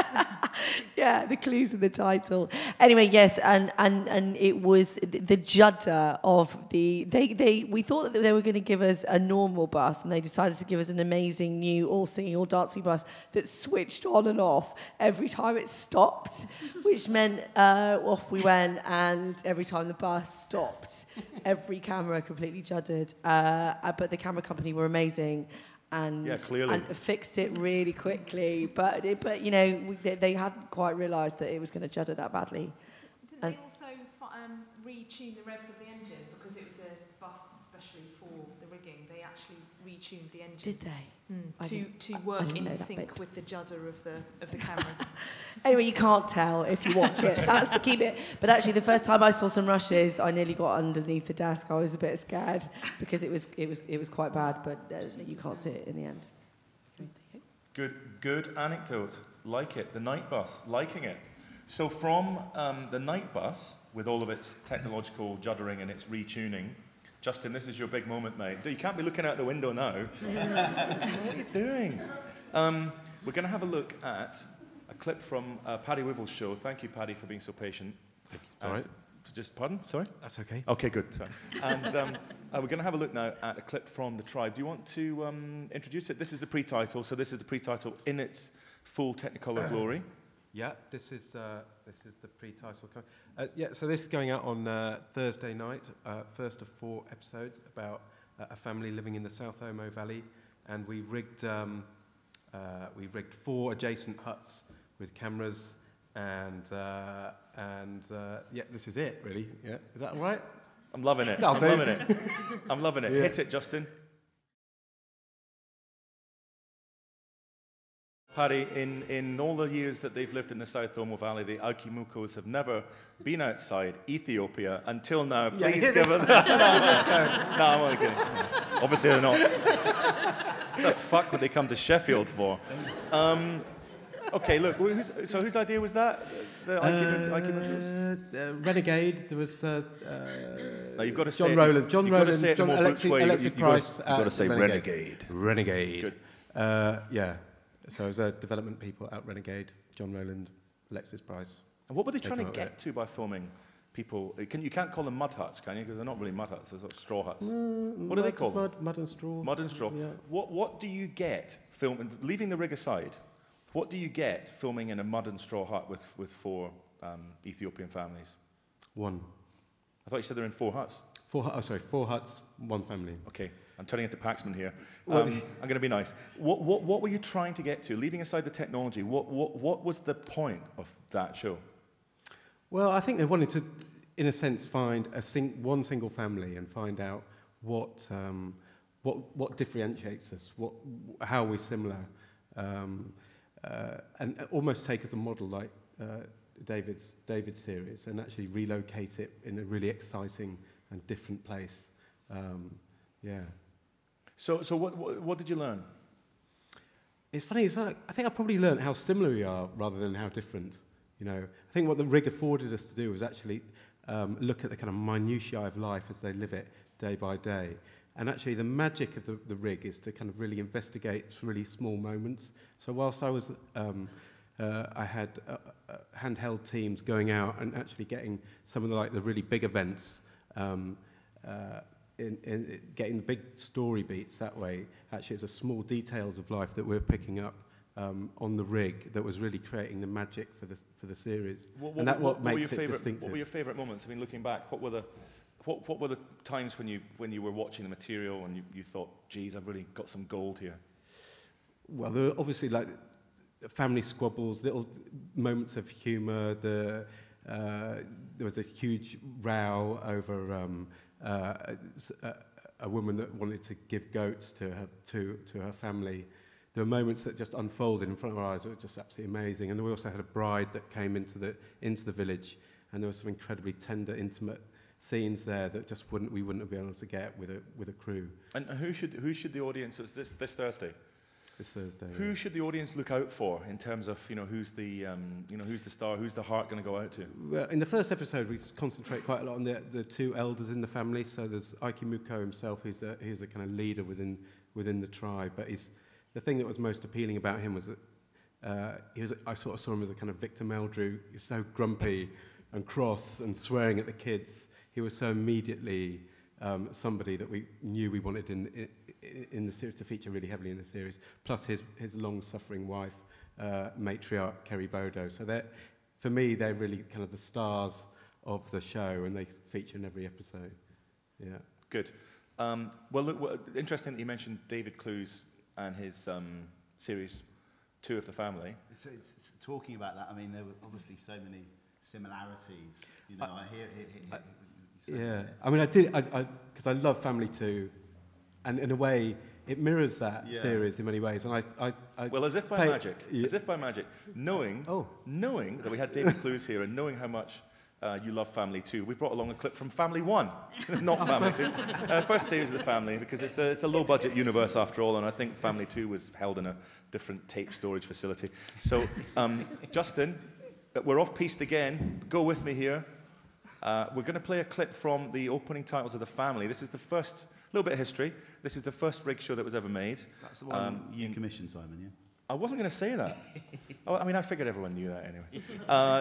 Yeah, the clues in the title. Anyway, yes, and it was the judder of the... we thought that they were going to give us a normal bus, and they decided to give us an amazing new all-singing, all-dancing bus that switched on and off every time it stopped, which meant off we went, and every time the bus stopped, every camera completely juddered. But the camera company were amazing. And, yeah, clearly. and fixed it really quickly, but you know they hadn't quite realised that it was going to judder that badly. Didn't they also retune the revs of the engine because it was a bus especially for the rigging? They actually retuned the engine. Did they? To work didn't in know that sync bit. with the judder of the cameras. Anyway, you can't tell if you watch it. That's the key bit. But actually, the first time I saw some rushes, I nearly got underneath the desk. I was a bit scared because it was quite bad. But you can't see it in the end. Good anecdote. Like it. The night bus. Liking it. So from the night bus, with all of its technological juddering and its retuning, Justin, this is your big moment, mate. You can't be looking out the window now. What are you doing? We're going to have a look at a clip from Paddy Wivell's show. Thank you, Paddy, for being so patient. Thank you. All right. Pardon? Sorry? That's okay. Okay, good. Sorry. And we're going to have a look now at a clip from The Tribe. Do you want to introduce it? This is the pre-title, so this is the pre-title in its full Technicolor glory. Yeah, this is the pre-title. So this is going out on Thursday night, first of 4 episodes about a family living in the South Omo Valley, and we rigged 4 adjacent huts with cameras, and yeah, this is it really. Yeah, is that all right? I'm loving it. I'm loving it. I'm loving it. Yeah. Hit it, Justin. Paddy, in all the years that they've lived in the South Omo Valley, the Aukimukos have never been outside Ethiopia until now. Please give us that. No, I'm only kidding. Obviously they're not. What the fuck would they come to Sheffield for? Okay, look, whose idea was that? The Aukimukos? Renegade. There was No, you've got to John say Rowland. John you've Rowland. got to say it John more Boots way. Alexis Price. You've got to say Renegade. Renegade. Good. Yeah. So it was development people at Renegade, John Rowland, Alexis Price. And what were they trying to get to by filming people? You can't call them mud huts, can you? Because they're not really mud huts, they're sort of straw huts. What do they call them? Mud and straw. Mud and straw. Yeah. What do you get filming, leaving the rig aside, what do you get filming in a mud and straw hut with 4 Ethiopian families? 1. I thought you said they're in 4 huts. 4 huts, 1 family. Okay, I'm turning into Paxman here. I'm going to be nice. What were you trying to get to? Leaving aside the technology, what was the point of that show? Well, I think they wanted to, in a sense, find one single family and find out what differentiates us, how we're similar, and almost take as a model like David's series and actually relocate it in a really exciting and different place. Yeah. So what did you learn? It's funny. It's like, I think I probably learned how similar we are rather than how different. You know, I think what the rig afforded us to do was actually look at the kind of minutiae of life as they live it day by day. And actually, the magic of the rig is to kind of really investigate really small moments. So whilst I was, I had handheld teams going out and actually getting some of the really big events. In getting the big story beats that way, actually it's the small details of life that we're picking up on the rig that was really creating the magic for the series. What makes it distinctive. What were your favourite moments? I mean, looking back, what were the times when you were watching the material and you thought, geez, I've really got some gold here? Well, there were obviously like family squabbles, little moments of humour. There was a huge row over a woman that wanted to give goats to her family. There were moments that just unfolded in front of our eyes that were just absolutely amazing. And then we also had a bride that came into the village, and there were some incredibly tender, intimate scenes there that just we wouldn't have been able to get with a crew. And who should the audience? It's this Thursday. this Thursday. Who should the audience look out for in terms of, who's the star, who's the heart going to go out to? Well, in the first episode, we concentrate quite a lot on the two elders in the family. So there's Aikimuko himself, who's a kind of leader within the tribe. But the thing that was most appealing about him was that I sort of saw him as a kind of Victor Meldrew. He was so grumpy and cross and swearing at the kids. He was so immediately somebody that we knew we wanted in the series to feature really heavily in the series. Plus his long-suffering wife, matriarch Kerry Bodo. So for me, they're really kind of the stars of the show, and they feature in every episode. Yeah. Good. Well, look, interesting that you mentioned David Clues and his series 2 of the family. It's talking about that. I mean, there were obviously so many similarities. I hear yeah, I mean, I did, because I love Family 2, and in a way, it mirrors that series in many ways. And well, as if by magic, knowing that we had David Clues here, and knowing how much you love Family 2, we brought along a clip from Family 1, not Family 2. First series of the family, because it's a low-budget universe after all, and I think Family 2 was held in a different tape storage facility. So, Justin, we're off-piste again. Go with me here. We're going to play a clip from the opening titles of The Family. This is the first, little bit of history, this is the first rig show that was ever made. That's the one you commissioned, Simon, yeah? I wasn't going to say that. I mean, I figured everyone knew that anyway.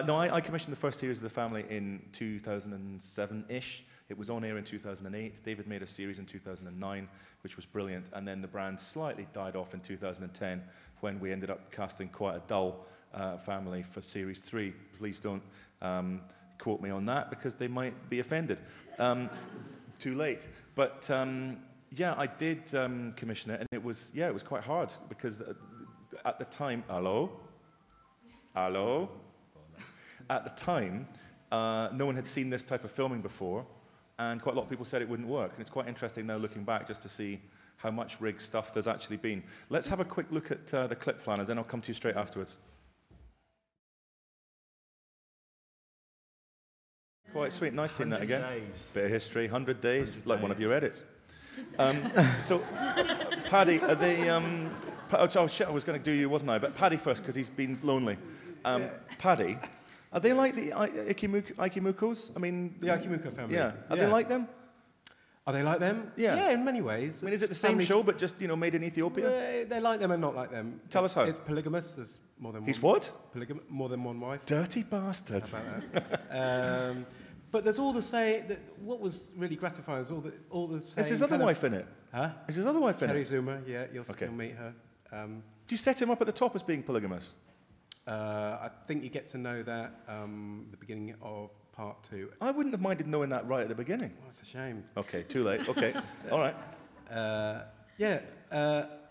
No, I commissioned the first series of The Family in 2007-ish. It was on air in 2008. David made a series in 2009, which was brilliant. And then the brand slightly died off in 2010 when we ended up casting quite a dull family for Series 3. Please don't quote me on that, because they might be offended. Too late. But yeah, I did commission it, and it was quite hard, because at the time, hello? At the time, no one had seen this type of filming before, and quite a lot of people said it wouldn't work. And it's quite interesting now looking back just to see how much rig stuff there's actually been. Let's have a quick look at the clip, Flanners, then I'll come to you straight afterwards. Quite sweet, nice seeing that again. Days. Bit of history, 100 days, like one of your edits. So, Paddy, are they... oh, shit, I was going to do you, wasn't I? But Paddy first, because he's been lonely. Paddy, are they like the Aikimukos? I mean... The Aikimuko family. Yeah. Are they like them? Are they like them? Yeah. Yeah, in many ways. I mean, is it the same show, but just, made in Ethiopia? They like them and not like them. Tell us how. It's polygamous. There's more than one. He's what? More than one wife. Dirty bastard. How about that? But there's all the same. What was really gratifying is all the same. Is his other wife in it? Huh? Is his other wife in Terry it? Zuma, yeah, you'll meet her. Do you set him up at the top as being polygamous? I think you get to know that the beginning of part 2. I wouldn't have minded knowing that right at the beginning. Oh, that's a shame. Okay, too late. Okay, all right. A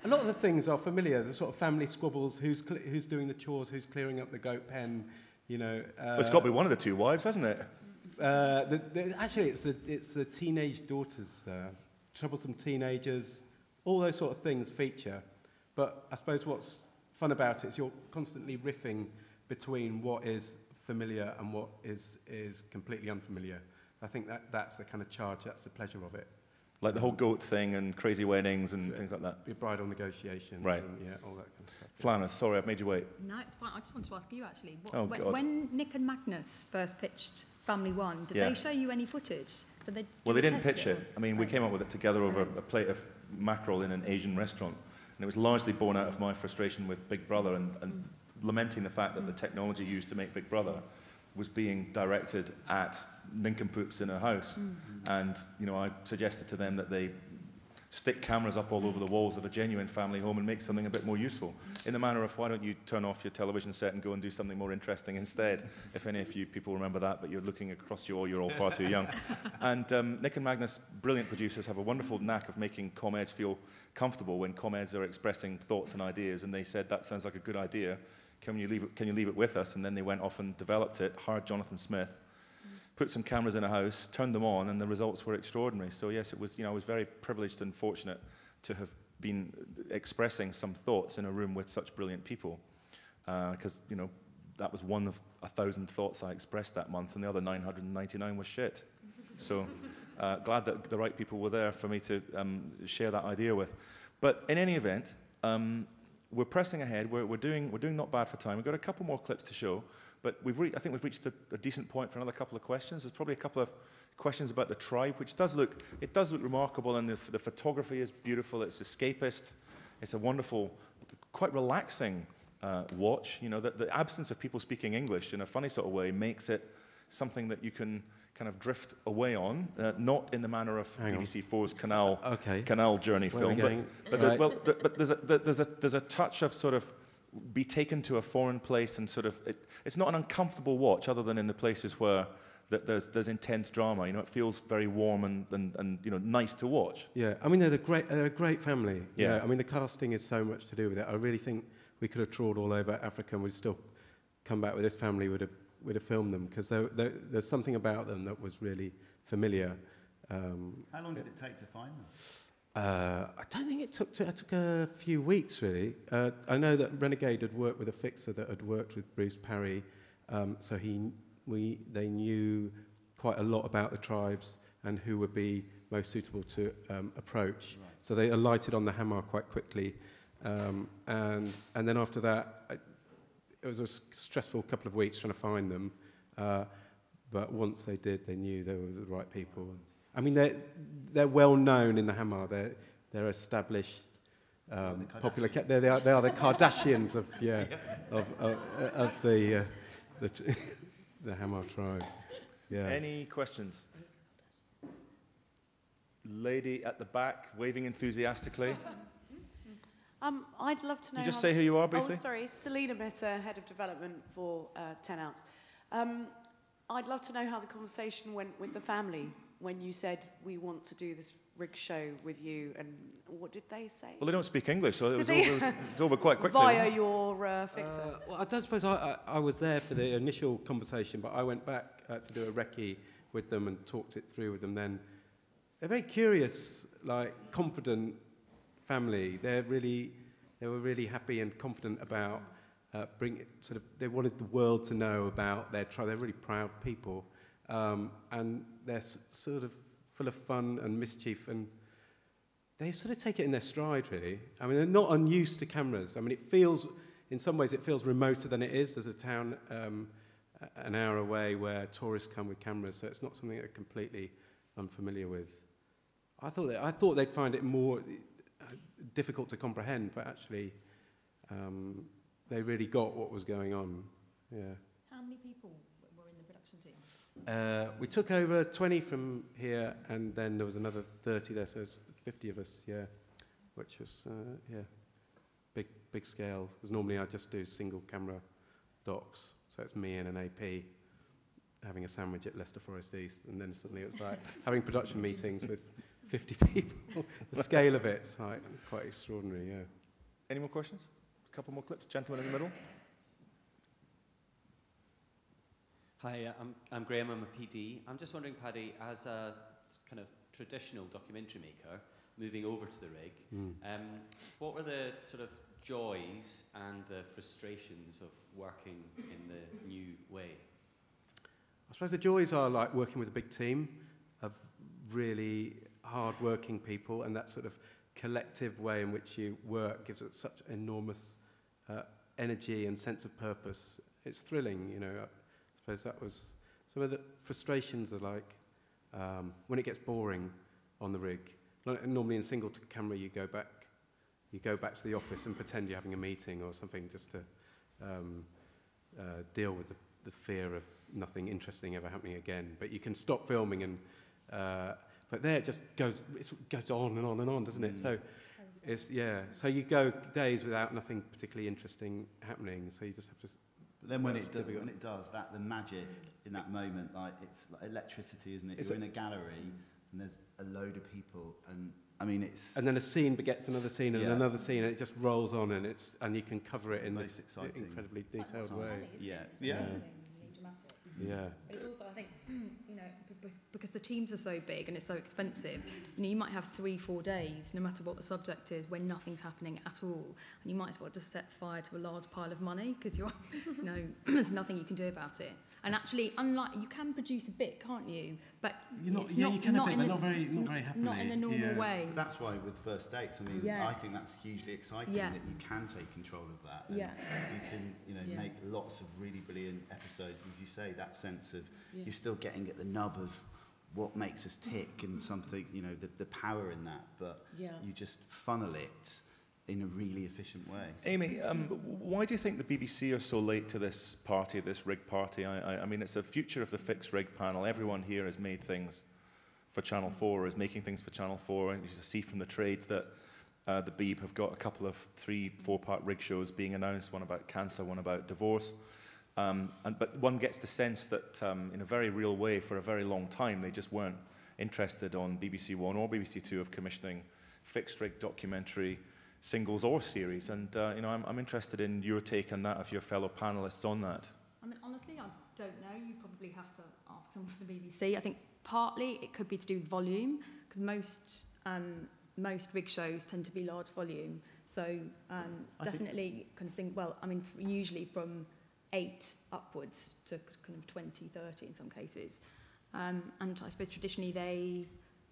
lot of the things are familiar. The sort of family squabbles. Who's doing the chores? Who's clearing up the goat pen? Well, it's got to be one of the two wives, hasn't it? Actually, it's the teenage daughters, troublesome teenagers, all those sort of things feature. But I suppose what's fun about it is you're constantly riffing between what is familiar and what is completely unfamiliar. I think that's the kind of charge, that's the pleasure of it. Like the whole goat thing and crazy weddings and things like that. Your bridal negotiations. Right. And, yeah, all that kind of stuff. Flanners, sorry, I've made you wait. No, it's fine. I just wanted to ask you, actually. When Nick and Magnus first pitched Family 1, did they show you any footage? Well, they didn't pitch it. I mean, we came up with it together over a plate of mackerel in an Asian restaurant. And it was largely born out of my frustration with Big Brother and lamenting the fact that the technology used to make Big Brother was being directed at nincompoops in a house. And, I suggested to them that they stick cameras up all over the walls of a genuine family home and make something a bit more useful, in the manner of, why don't you turn off your television set and go and do something more interesting instead? If any of you people remember that, but you're looking across you, or you're all far too young. And Nick and Magnus, brilliant producers, have a wonderful knack of making comeds feel comfortable when comeds are expressing thoughts and ideas, and they said, that sounds like a good idea. Can you leave it with us? And then they went off and developed it, hired Jonathan Smith, put some cameras in a house, turned them on, and the results were extraordinary. So yes, it was, I was very privileged and fortunate to have been expressing some thoughts in a room with such brilliant people. Because, that was one of 1,000 thoughts I expressed that month, and the other 999 was shit. So glad that the right people were there for me to share that idea with. But in any event, we're pressing ahead. We're doing not bad for time. We've got a couple more clips to show, but I think we've reached a decent point for another couple of questions. There's probably a couple of questions about the tribe, which does look remarkable, and the photography is beautiful. It's escapist. It's a wonderful, quite relaxing watch. You know, the absence of people speaking English in a funny sort of way makes it something that you can kind of drift away on, not in the manner of BBC4's Canal Journey film, but there's a touch of sort of be taken to a foreign place and sort of it's not an uncomfortable watch, other than in the places where there's intense drama. You know, it feels very warm and you know, nice to watch. Yeah, I mean they're a great family. Yeah, I mean the casting is so much to do with it. I really think we could have trawled all over Africa and we'd still come back with this family. Would have filmed them, because there's something about them that was really familiar. How long did it take to find them? I don't think it took a few weeks, really. I know that Renegade had worked with a fixer that had worked with Bruce Parry, so they knew quite a lot about the tribes and who would be most suitable to approach. Right. So they alighted on the hammer quite quickly, and then after that, it was a stressful couple of weeks trying to find them, but once they did, they knew they were the right people. I mean, they're well known in the Hamar. They're established, popular. They are the Kardashians of the Hamar tribe. Yeah. Any questions? Lady at the back, waving enthusiastically. I'd love to know. Can you just say who you are briefly? Oh, sorry, Selena Mitter, Head of Development for 10 Alps. I'd love to know how the conversation went with the family when you said, we want to do this rig show with you, and what did they say? Well, they don't speak English, so it was over quite quickly. Via your fixer? Well, I don't suppose I was there for the initial conversation, but I went back to do a recce with them and talked it through with them then. They're very curious, like, confident family. They were really happy and confident about they wanted the world to know about their tribe. They're really proud people, and they're sort of full of fun and mischief, and they sort of take it in their stride, really. I mean, they're not unused to cameras. I mean, in some ways it feels remoter than it is. There's a town an hour away where tourists come with cameras, so it's not something they're completely unfamiliar with. I thought they'd find it more difficult to comprehend, but actually they really got what was going on. Yeah. How many people were in the production team? We took over 20 from here, and then there was another 30 there, so it's 50 of us, yeah, which was, big scale. Because normally I just do single camera docs, so it's me and an AP having a sandwich at Leicester Forest East, and then suddenly it was like having production meetings with 50 people. The scale of it's like quite extraordinary, yeah. Any more questions? A couple more clips. Gentleman in the middle. Hi, I'm Graham. I'm a PD. I'm just wondering, Paddy, as a kind of traditional documentary maker, moving over to the rig, what were the sort of joys and the frustrations of working in the new way? I suppose the joys are like working with a big team of really hard-working people, and that sort of collective way in which you work gives it such enormous energy and sense of purpose. It's thrilling, you know. I suppose that was some of the frustrations are like when it gets boring on the rig. Normally in single camera you go back to the office and pretend you're having a meeting or something, just to deal with the fear of nothing interesting ever happening again. But you can stop filming and but there it just goes on and on and on, doesn't it? So so you go days without nothing particularly interesting happening, so you just have to. But then when it does that, the magic in that moment, like it's like electricity, isn't it? You're in a gallery and there's a load of people, and I mean it's. And then a scene begets another scene and another scene, and it just rolls on, and you can cover it in this incredibly detailed way. Yeah. Dramatic. Yeah. But it's also, I think, you know, because the teams are so big and it's so expensive, you know, you might have 3-4 days, no matter what the subject is, when nothing's happening at all, and you might as well just set fire to a large pile of money because you're, you know, there's nothing you can do about it. And actually, unlike, you can produce a bit, can't you? But You're not, it's yeah, not, you can not a bit, in but the, not very happily. not in the normal way. That's why with first dates, I mean, I think that's hugely exciting that you can take control of that. And you can, you know, make lots of really brilliant episodes. As you say, that sense of you're still getting at the nub of what makes us tick and something, you know, the power in that, but you just funnel it in a really efficient way. Amy, why do you think the BBC are so late to this party, this rig party? I mean, it's a future of the fixed rig panel. Everyone here has made things for Channel 4, is making things for Channel 4. And you see from the trades that the Beeb have got a couple of 3-4-part rig shows being announced, one about cancer, one about divorce. But one gets the sense that in a very real way, for a very long time, they just weren't interested on BBC One or BBC Two of commissioning fixed rig documentary singles or series, and you know, I'm interested in your take on that, of your fellow panelists on that. I mean, honestly, I don't know. You probably have to ask someone from the BBC. I think partly it could be to do with volume, because most rig shows tend to be large volume. So definitely kind of think, well, I mean, usually from 8 upwards to kind of 20, 30 in some cases. And I suppose traditionally they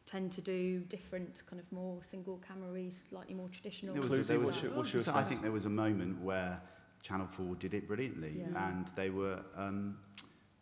tend to do different, kind of more single camera-y, slightly more traditional. I think there was a moment where Channel 4 did it brilliantly, and they were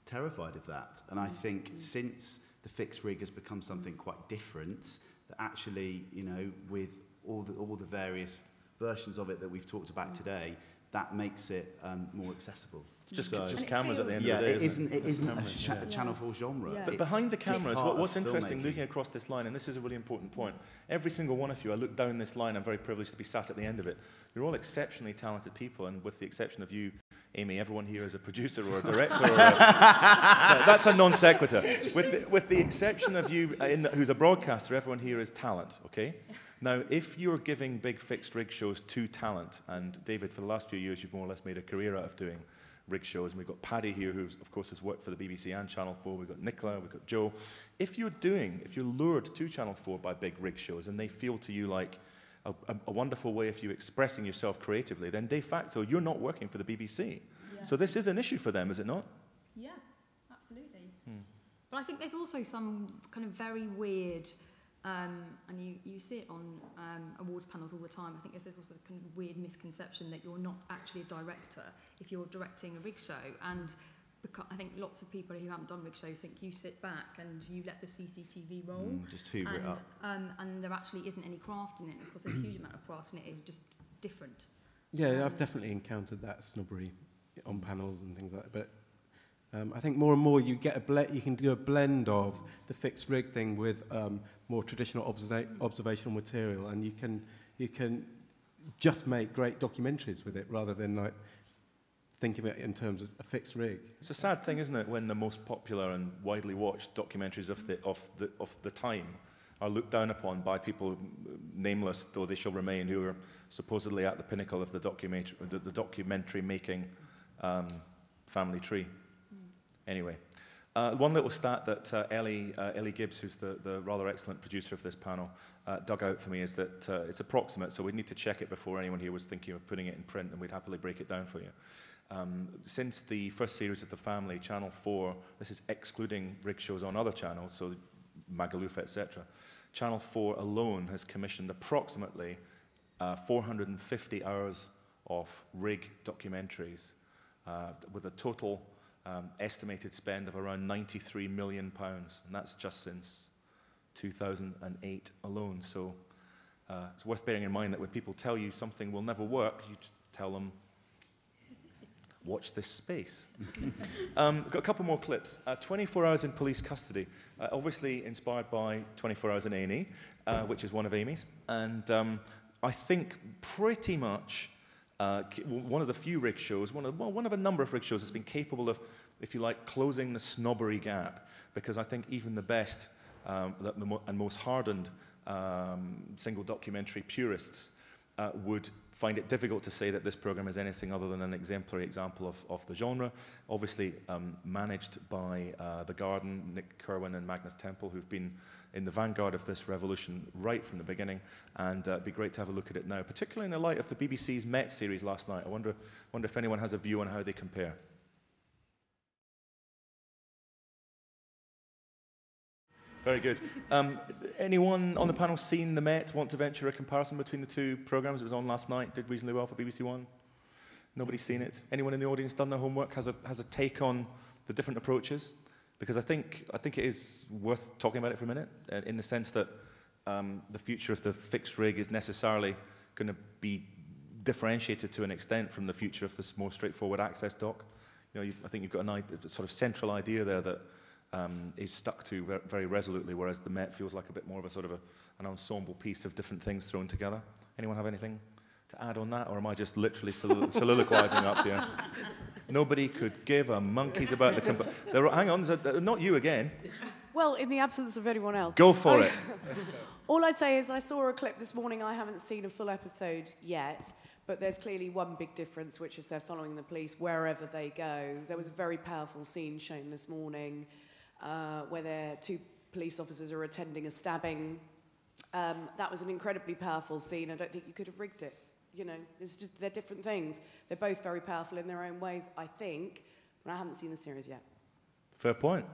terrified of that. And I think since the fixed rig has become something quite different, that actually, you know, with all the various versions of it that we've talked about today, that makes it more accessible. Just cameras at the end of the day. It isn't a Channel 4 genre. Yeah. But behind the cameras, what's interesting, looking across this line, and this is a really important point, every single one of you, I look down this line, I'm very privileged to be sat at the end of it. You're all exceptionally talented people, and with the exception of you, Amy, everyone here is a producer or a director. No, that's a non sequitur. With the exception of you, who's a broadcaster, everyone here is talent, okay? Now, if you're giving big fixed rig shows to talent, and David, for the last few years, you've more or less made a career out of doing rig shows, and we've got Paddy here, who of course has worked for the BBC and Channel 4, we've got Nicola, we've got Joe. If you're lured to Channel 4 by big rig shows, and they feel to you like a wonderful way of you expressing yourself creatively, then de facto, you're not working for the BBC. Yeah. So this is an issue for them, is it not? Yeah, absolutely. But I think there's also some kind of very weird, and you see it on awards panels all the time. I think there's also a kind of weird misconception that you're not actually a director if you're directing a rig show. And I think lots of people who haven't done rig shows think you sit back and you let the CCTV roll. Just hoover it up. And there actually isn't any craft in it. Of course, there's a huge amount of craft in it. It's just different. Yeah, I've definitely encountered that snobbery on panels and things like that. But I think more and more you can do a blend of the fixed rig thing with more traditional observational material, and you can just make great documentaries with it rather than like think of it in terms of a fixed rig. It's a sad thing, isn't it, when the most popular and widely watched documentaries of the time are looked down upon by people, nameless though they shall remain, who are supposedly at the pinnacle of the documentary making family tree. Anyway, one little stat that Ellie Gibbs, who's the rather excellent producer of this panel, dug out for me is that it's approximate, so we'd need to check it before anyone here was thinking of putting it in print, and we'd happily break it down for you. Since the first series of The Family, Channel 4, this is excluding rig shows on other channels, so Magaluf, etc., Channel 4 alone has commissioned approximately 450 hours of rig documentaries with a total estimated spend of around £93 million, and that's just since 2008 alone. So it's worth bearing in mind that when people tell you something will never work, you just tell them, watch this space. Got a couple more clips. 24 Hours in Police Custody, obviously inspired by 24 Hours in A&E, which is one of Amy's, and I think pretty much one of the few rig shows, one of a number of rig shows that's been capable of, if you like, closing the snobbery gap, because I think even the best and most hardened single documentary purists would find it difficult to say that this programme is anything other than an exemplary example of the genre. Obviously managed by The Garden, Nick Kerwin and Magnus Temple, who've been in the vanguard of this revolution right from the beginning, and it'd be great to have a look at it now, particularly in the light of the BBC's Met series last night. I wonder if anyone has a view on how they compare. Very good. Anyone on the panel seen the Met, want to venture a comparison between the two programmes? It was on last night, did reasonably well for BBC One. Nobody's seen it? Anyone in the audience done their homework, has a take on the different approaches? Because I think it is worth talking about it for a minute, in the sense that the future of the fixed rig is necessarily going to be differentiated to an extent from the future of this more straightforward access dock. You know, I think you've got a sort of central idea there that is stuck to very resolutely, whereas the Met feels like a bit more of a sort of an ensemble piece of different things thrown together. Anyone have anything to add on that, or am I just literally soliloquizing up here? Nobody could give a monkey's about the... Hang on, not you again. Well, in the absence of anyone else. Go for it. All I'd say is I saw a clip this morning. I haven't seen a full episode yet, but there's clearly one big difference, which is they're following the police wherever they go. There was a very powerful scene shown this morning where two police officers are attending a stabbing. That was an incredibly powerful scene. I don't think you could have rigged it. You know, they're different things. They're both very powerful in their own ways, I think, but I haven't seen the series yet. Fair point.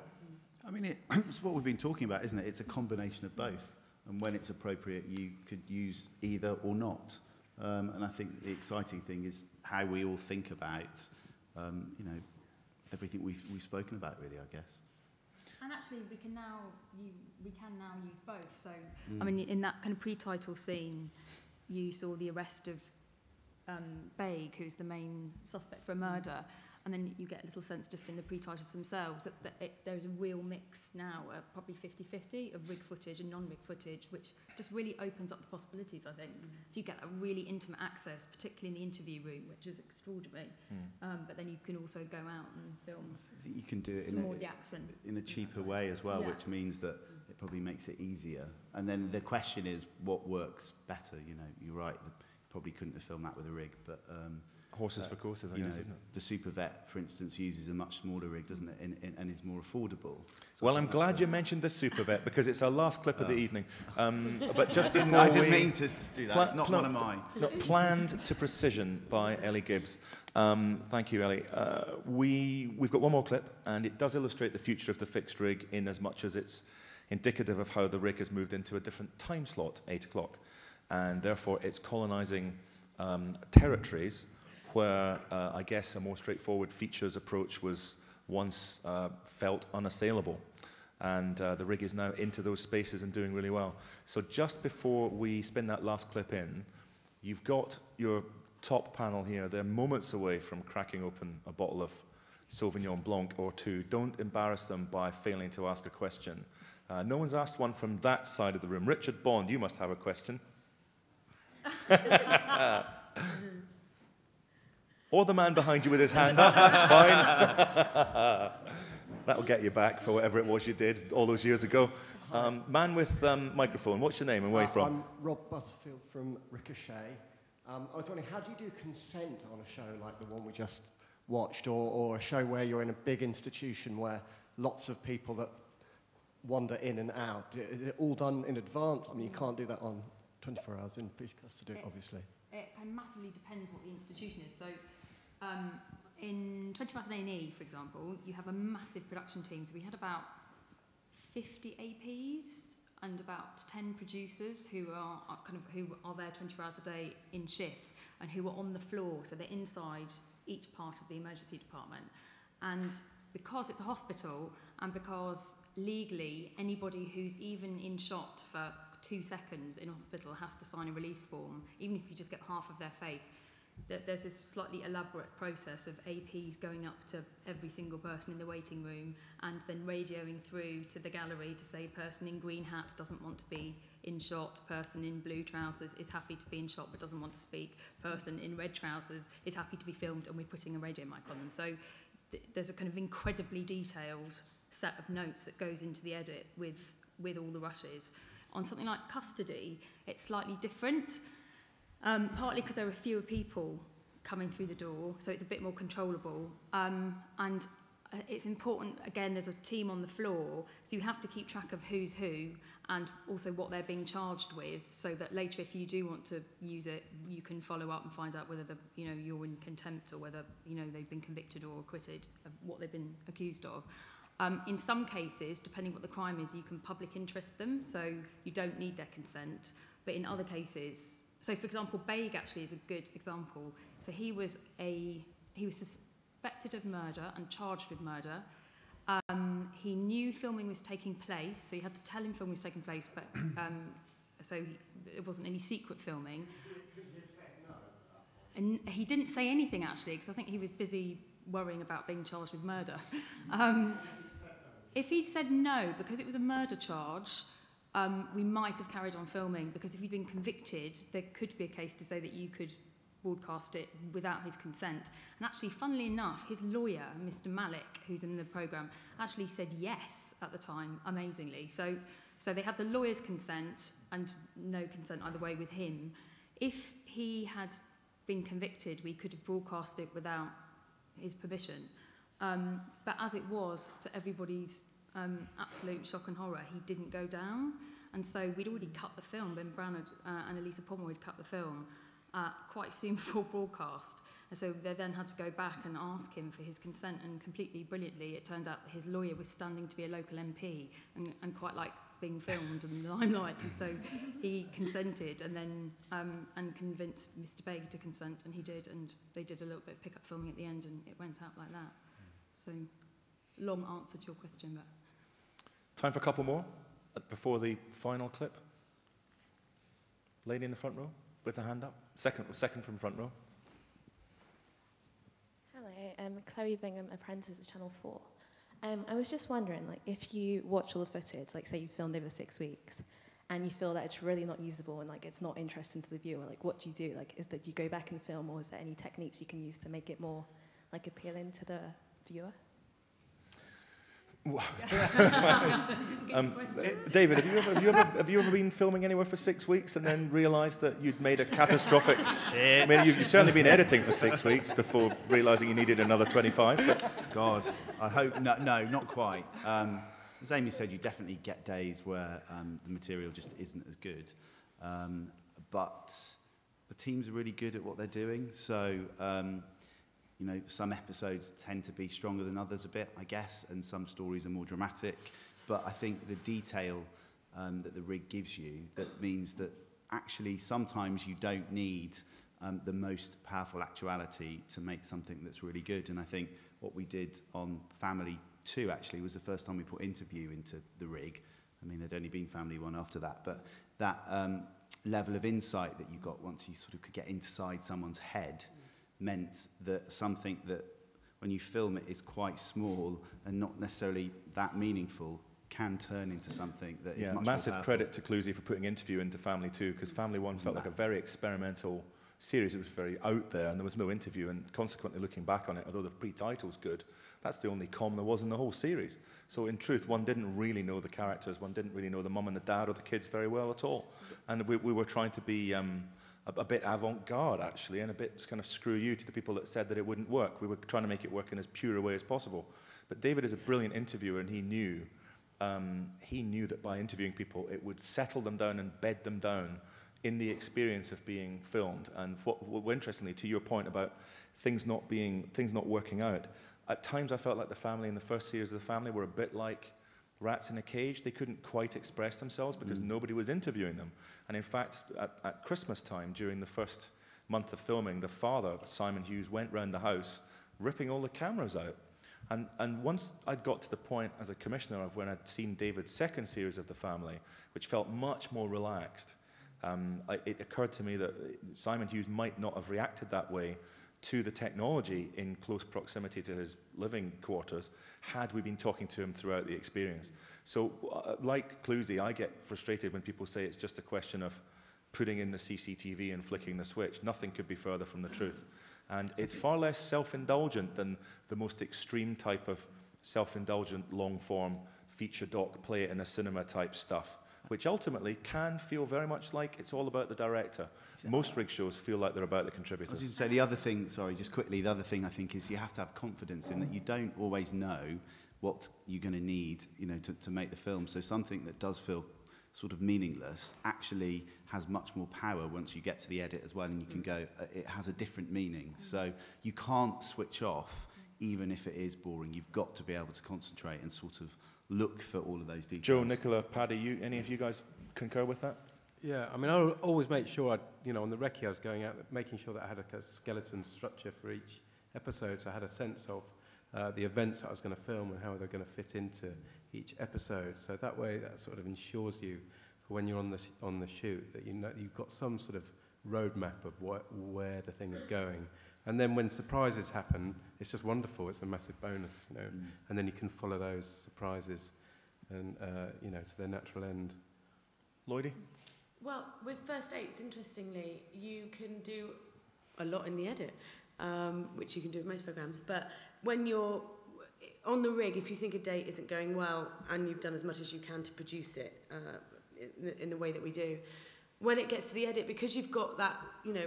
I mean, it's what we've been talking about, isn't it? It's a combination of both. And when it's appropriate, you could use either or not. And I think the exciting thing is how we all think about, you know, everything we've spoken about, really, I guess. And actually, we can now use both. So, I mean, in that kind of pre-title scene, you saw the arrest of Baig, who's the main suspect for a murder, and then you get a little sense just in the pre-titles themselves that there's a real mix now, probably 50-50 of rig footage and non-rig footage, which just really opens up the possibilities, I think. So you get a really intimate access, particularly in the interview room, which is extraordinary. But then you can also go out and film. I think you can do it in a cheaper way as well, which means that it probably makes it easier. And then the question is, what works better? You know, you're right, probably couldn't have filmed that with a rig, but... horses for courses, I guess, isn't it? The Super Vet, for instance, uses a much smaller rig, doesn't it, and is more affordable. So well, I'm glad you mentioned the Super Vet, because it's our last clip of the evening. But just before I didn't mean to do that, it's not one of mine. Planned to precision by Ellie Gibbs. Thank you, Ellie. We've got one more clip, and it does illustrate the future of the fixed rig in as much as it's indicative of how the rig has moved into a different time slot, 8 o'clock. And therefore, it's colonising territories where I guess a more straightforward features approach was once felt unassailable. And the rig is now into those spaces and doing really well. So just before we spin that last clip in, you've got your top panel here. They're moments away from cracking open a bottle of Sauvignon Blanc or two. Don't embarrass them by failing to ask a question. No one's asked one from that side of the room. Richard Bond, you must have a question. Or the man behind you with his hand up, that's fine. That'll get you back for whatever it was you did all those years ago. Man with microphone, what's your name and where are you from? I'm Rob Butterfield from Ricochet. I was wondering, how do you do consent on a show like the one we just watched, or a show where you're in a big institution where lots of people that wander in and out? Is it all done in advance? I mean, you can't do that on 24 hours in pre-cast to do it, obviously. It massively depends what the institution is. So in 24 Hours in A&E, for example, you have a massive production team. So we had about 50 APs and about 10 producers who are there 24 hours a day in shifts and who are on the floor. So they're inside each part of the emergency department. And because it's a hospital and because legally anybody who's even in shot for 2 seconds in hospital has to sign a release form, even if you just get half of their face, that there's this slightly elaborate process of APs going up to every single person in the waiting room and then radioing through to the gallery to say person in green hat doesn't want to be in shot, person in blue trousers is happy to be in shot but doesn't want to speak, person in red trousers is happy to be filmed, and we're putting a radio mic on them. So there's a kind of incredibly detailed set of notes that goes into the edit with all the rushes. On something like custody, it's slightly different. Partly because there are fewer people coming through the door, so it's a bit more controllable. And it's important, again, there's a team on the floor, so you have to keep track of who's who and also what they're being charged with, so that later, if you do want to use it, you can follow up and find out whether you're in contempt or whether they've been convicted or acquitted of what they've been accused of. In some cases, depending what the crime is, you can public interest them, so you don't need their consent. But in other cases, so for example, Baig actually is a good example. So he was suspected of murder and charged with murder. He knew filming was taking place, so you had to tell him filming was taking place, but it wasn't any secret filming. And he didn't say anything actually, because I think he was busy worrying about being charged with murder. If he'd said no, because it was a murder charge, we might have carried on filming, because if he'd been convicted, there could be a case to say that you could broadcast it without his consent. And actually, funnily enough, his lawyer, Mr. Malik, who's in the programme, actually said yes at the time, amazingly. So they had the lawyer's consent and no consent either way with him. If he had been convicted, we could have broadcast it without his permission. But as it was, to everybody's absolute shock and horror, he didn't go down. And so we'd already cut the film. Ben Brown and Elisa Pomeroy had cut the film quite soon before broadcast. And so they then had to go back and ask him for his consent, and completely brilliantly, it turned out that his lawyer was standing to be a local MP and quite like being filmed in the limelight. And so he consented and then and convinced Mr. Baig to consent, and he did, and they did a little bit of pick-up filming at the end, and it went out like that. So, long answer to your question, but... Time for a couple more before the final clip. Lady in the front row with her hand up. Second from front row. Hello, Chloe Bingham, Apprentice at Channel 4. I was just wondering, like, if you watch all the footage, like say you filmed over 6 weeks, and you feel that it's really not usable and like it's not interesting to the viewer, like what do you do? Like, do you go back and film, or is there any techniques you can use to make it more like appealing to the viewer? David, have you ever been filming anywhere for 6 weeks and then realised that you'd made a catastrophic... Shit. I mean, you've certainly been editing for 6 weeks before realising you needed another 25. But... God, I hope... No, not quite. As Amy said, you definitely get days where the material just isn't as good. But the teams are really good at what they're doing, so... you know, some episodes tend to be stronger than others a bit, I guess, and some stories are more dramatic. But I think the detail that the rig gives you, that means that actually sometimes you don't need the most powerful actuality to make something that's really good. And I think what we did on Family 2 actually was the first time we put interview into the rig. I mean, there'd only been Family 1 after that, but that level of insight that you got once you sort of could get inside someone's head meant that something that, when you film it, is quite small and not necessarily that meaningful, can turn into something that is much more massive powerful. credit to Clusy for putting interview into Family 2, because Family 1 felt like a very experimental series. It was very out there, and there was no interview, and consequently, looking back on it, although the pre-title's good, that's the only com there was in the whole series. So in truth, one didn't really know the characters, one didn't really know the mum and the dad or the kids very well at all. And we were trying to be a bit avant-garde, actually, and a bit kind of screw you to the people that said that it wouldn't work. We were trying to make it work in as pure a way as possible. But David is a brilliant interviewer, and he knew that by interviewing people, it would settle them down and bed them down in the experience of being filmed. And what interestingly, to your point about things not working out, at times I felt like the family in the first series of The Family were a bit like rats in a cage. They couldn't quite express themselves because nobody was interviewing them. And in fact, at Christmas time, during the first month of filming, the father, Simon Hughes, went round the house ripping all the cameras out. And once I'd got to the point as a commissioner of when I'd seen David's second series of The Family, which felt much more relaxed, it occurred to me that Simon Hughes might not have reacted that way to the technology in close proximity to his living quarters had we been talking to him throughout the experience. So like Clusy, I get frustrated when people say it's just a question of putting in the CCTV and flicking the switch. Nothing could be further from the truth. And it's far less self-indulgent than the most extreme type of self-indulgent long-form feature doc, play it in a cinema type stuff, which ultimately can feel very much like it's all about the director. Most rig shows feel like they're about the I contributors. was just to say the other thing, sorry, just quickly, the other thing I think is you have to have confidence in that you don't always know what you're going to need, you know, to make the film. So something that does feel sort of meaningless actually has much more power once you get to the edit as well, and you can go, it has a different meaning. So you can't switch off even if it is boring. You've got to be able to concentrate and sort of look for all of those details. Joe, Nicola, Paddy, any of you guys concur with that? Yeah, I mean, I always make sure, on the recce I was going out, making sure that I had a skeleton structure for each episode, so I had a sense of the events that I was going to film and how they're going to fit into each episode. So that way, that sort of ensures you, for when you're on the shoot, that you know you've got some sort of roadmap of where the thing is going. And then when surprises happen, it's just wonderful. It's a massive bonus, And then you can follow those surprises, and to their natural end. Lloydie? Well, with first dates, interestingly, you can do a lot in the edit, which you can do with most programs. But when you're on the rig, if you think a date isn't going well and you've done as much as you can to produce it in the way that we do, when it gets to the edit, because you've got that,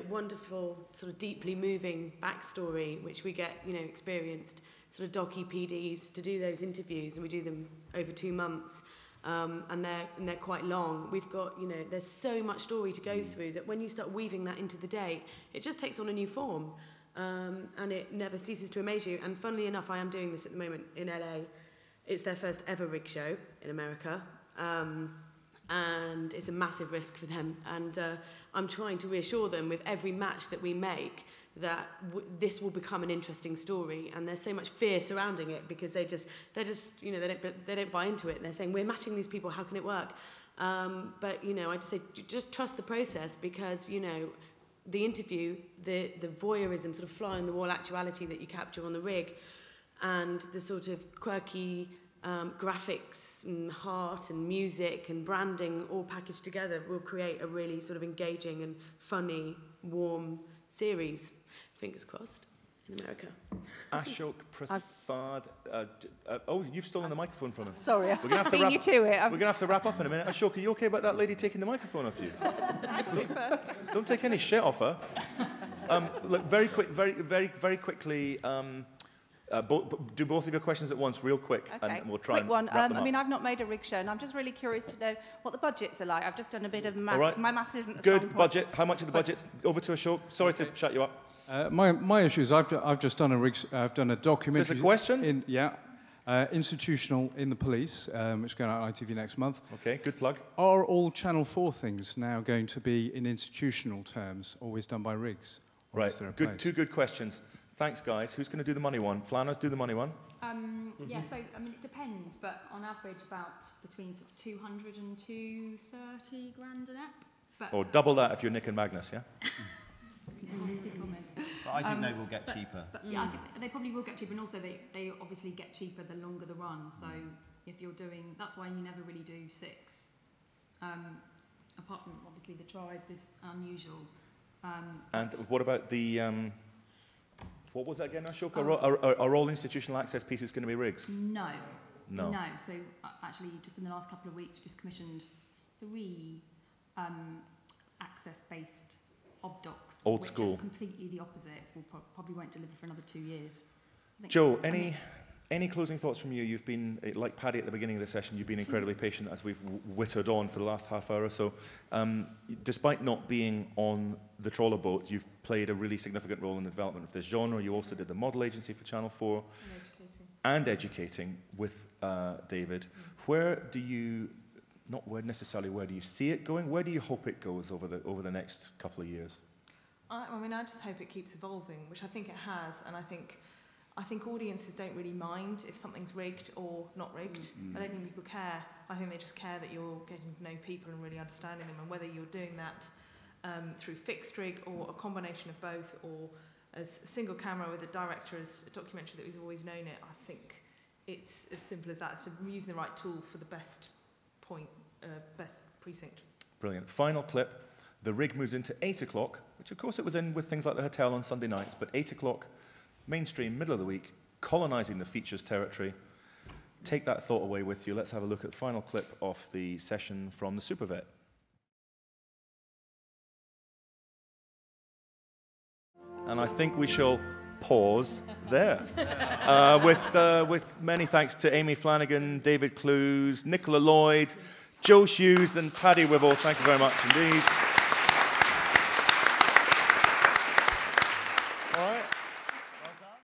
wonderful, sort of deeply moving backstory, which we get, experienced sort of docu PDs to do those interviews, and we do them over 2 months. And they're quite long. We've got, there's so much story to go through that when you start weaving that into the date, it just takes on a new form, and it never ceases to amaze you. And funnily enough, I am doing this at the moment in LA. It's their first ever rig show in America, and it's a massive risk for them. And I'm trying to reassure them with every match that we make that this will become an interesting story, and there's so much fear surrounding it because they don't buy into it. They're saying, we're matching these people, how can it work? But I just say, just trust the process, because the interview, the voyeurism, sort of fly on the wall actuality that you capture on the rig, and the sort of quirky graphics and heart and music and branding all packaged together will create a really sort of engaging and funny, warm series. Fingers crossed, in America. Ashok Prasad. You've stolen the microphone from us. Sorry, I've beat you to it. We're going to have to wrap up in a minute. Ashok, are you okay about that lady taking the microphone off you? Don't take any shit off her. Look, very quickly. Do both of your questions at once, real quick, okay. And we'll try and one. wrap them up. I mean, I've not made a rig show, and I'm just really curious to know what the budgets are like. I've just done a bit of maths. Right. My maths isn't good budget. How much of the budget's over to Ashok? Sorry to shut you up. My issue is I've just done a documentary. So it's a question? Institutional in the police, which is going out on ITV next month. Okay, good plug. Are all Channel 4 things now going to be in institutional terms, always done by rigs? Right, two good questions. Thanks, guys. Who's going to do the money one? Flanners, do the money one. Yeah, so, I mean, it depends, but on average about between sort of 200 and 230 grand an ep. Or double that if you're Nick and Magnus, yeah? But I think they will get cheaper. But yeah, I think they probably will get cheaper, and also they obviously get cheaper the longer the run. So if you're doing, that's why you never really do 6. Apart from obviously the tribe is unusual. And what about the what was that again, Ashok? Are all institutional access pieces going to be rigs? No. No. No. So actually, just in the last couple of weeks, just commissioned 3 access-based obdocs. Old which school. Are completely the opposite. Will probably won't deliver for another 2 years. Joe, any closing thoughts from you? You've been, like Paddy at the beginning of the session, you've been incredibly patient as we've whittled on for the last half hour or so. Despite not being on the trawler boat, you've played a really significant role in the development of this genre. You also did the model agency for Channel 4. And educating with David. Where do you, not where necessarily where do you see it going, where do you hope it goes over the next couple of years? I mean, I just hope it keeps evolving, which I think it has, and I think audiences don't really mind if something's rigged or not rigged. I don't think people care. I think they just care that you're getting to know people and really understanding them, and whether you're doing that through fixed rig or a combination of both, or as a single camera with a director as a documentary that we've always known it. I think it's as simple as that. It's using the right tool for the best point, best precinct. Brilliant. Final clip. The rig moves into 8 o'clock, which of course it was in with things like The Hotel on Sunday nights, but 8 o'clock, mainstream, middle of the week, colonising the features territory. take that thought away with you. Let's have a look at the final clip of the session from the Super Vet. And I think we shall pause there. With many thanks to Amy Flanagan, David Clues, Nicola Lloyd, Joe Hughes and Paddy Wivell. Thank you very much indeed.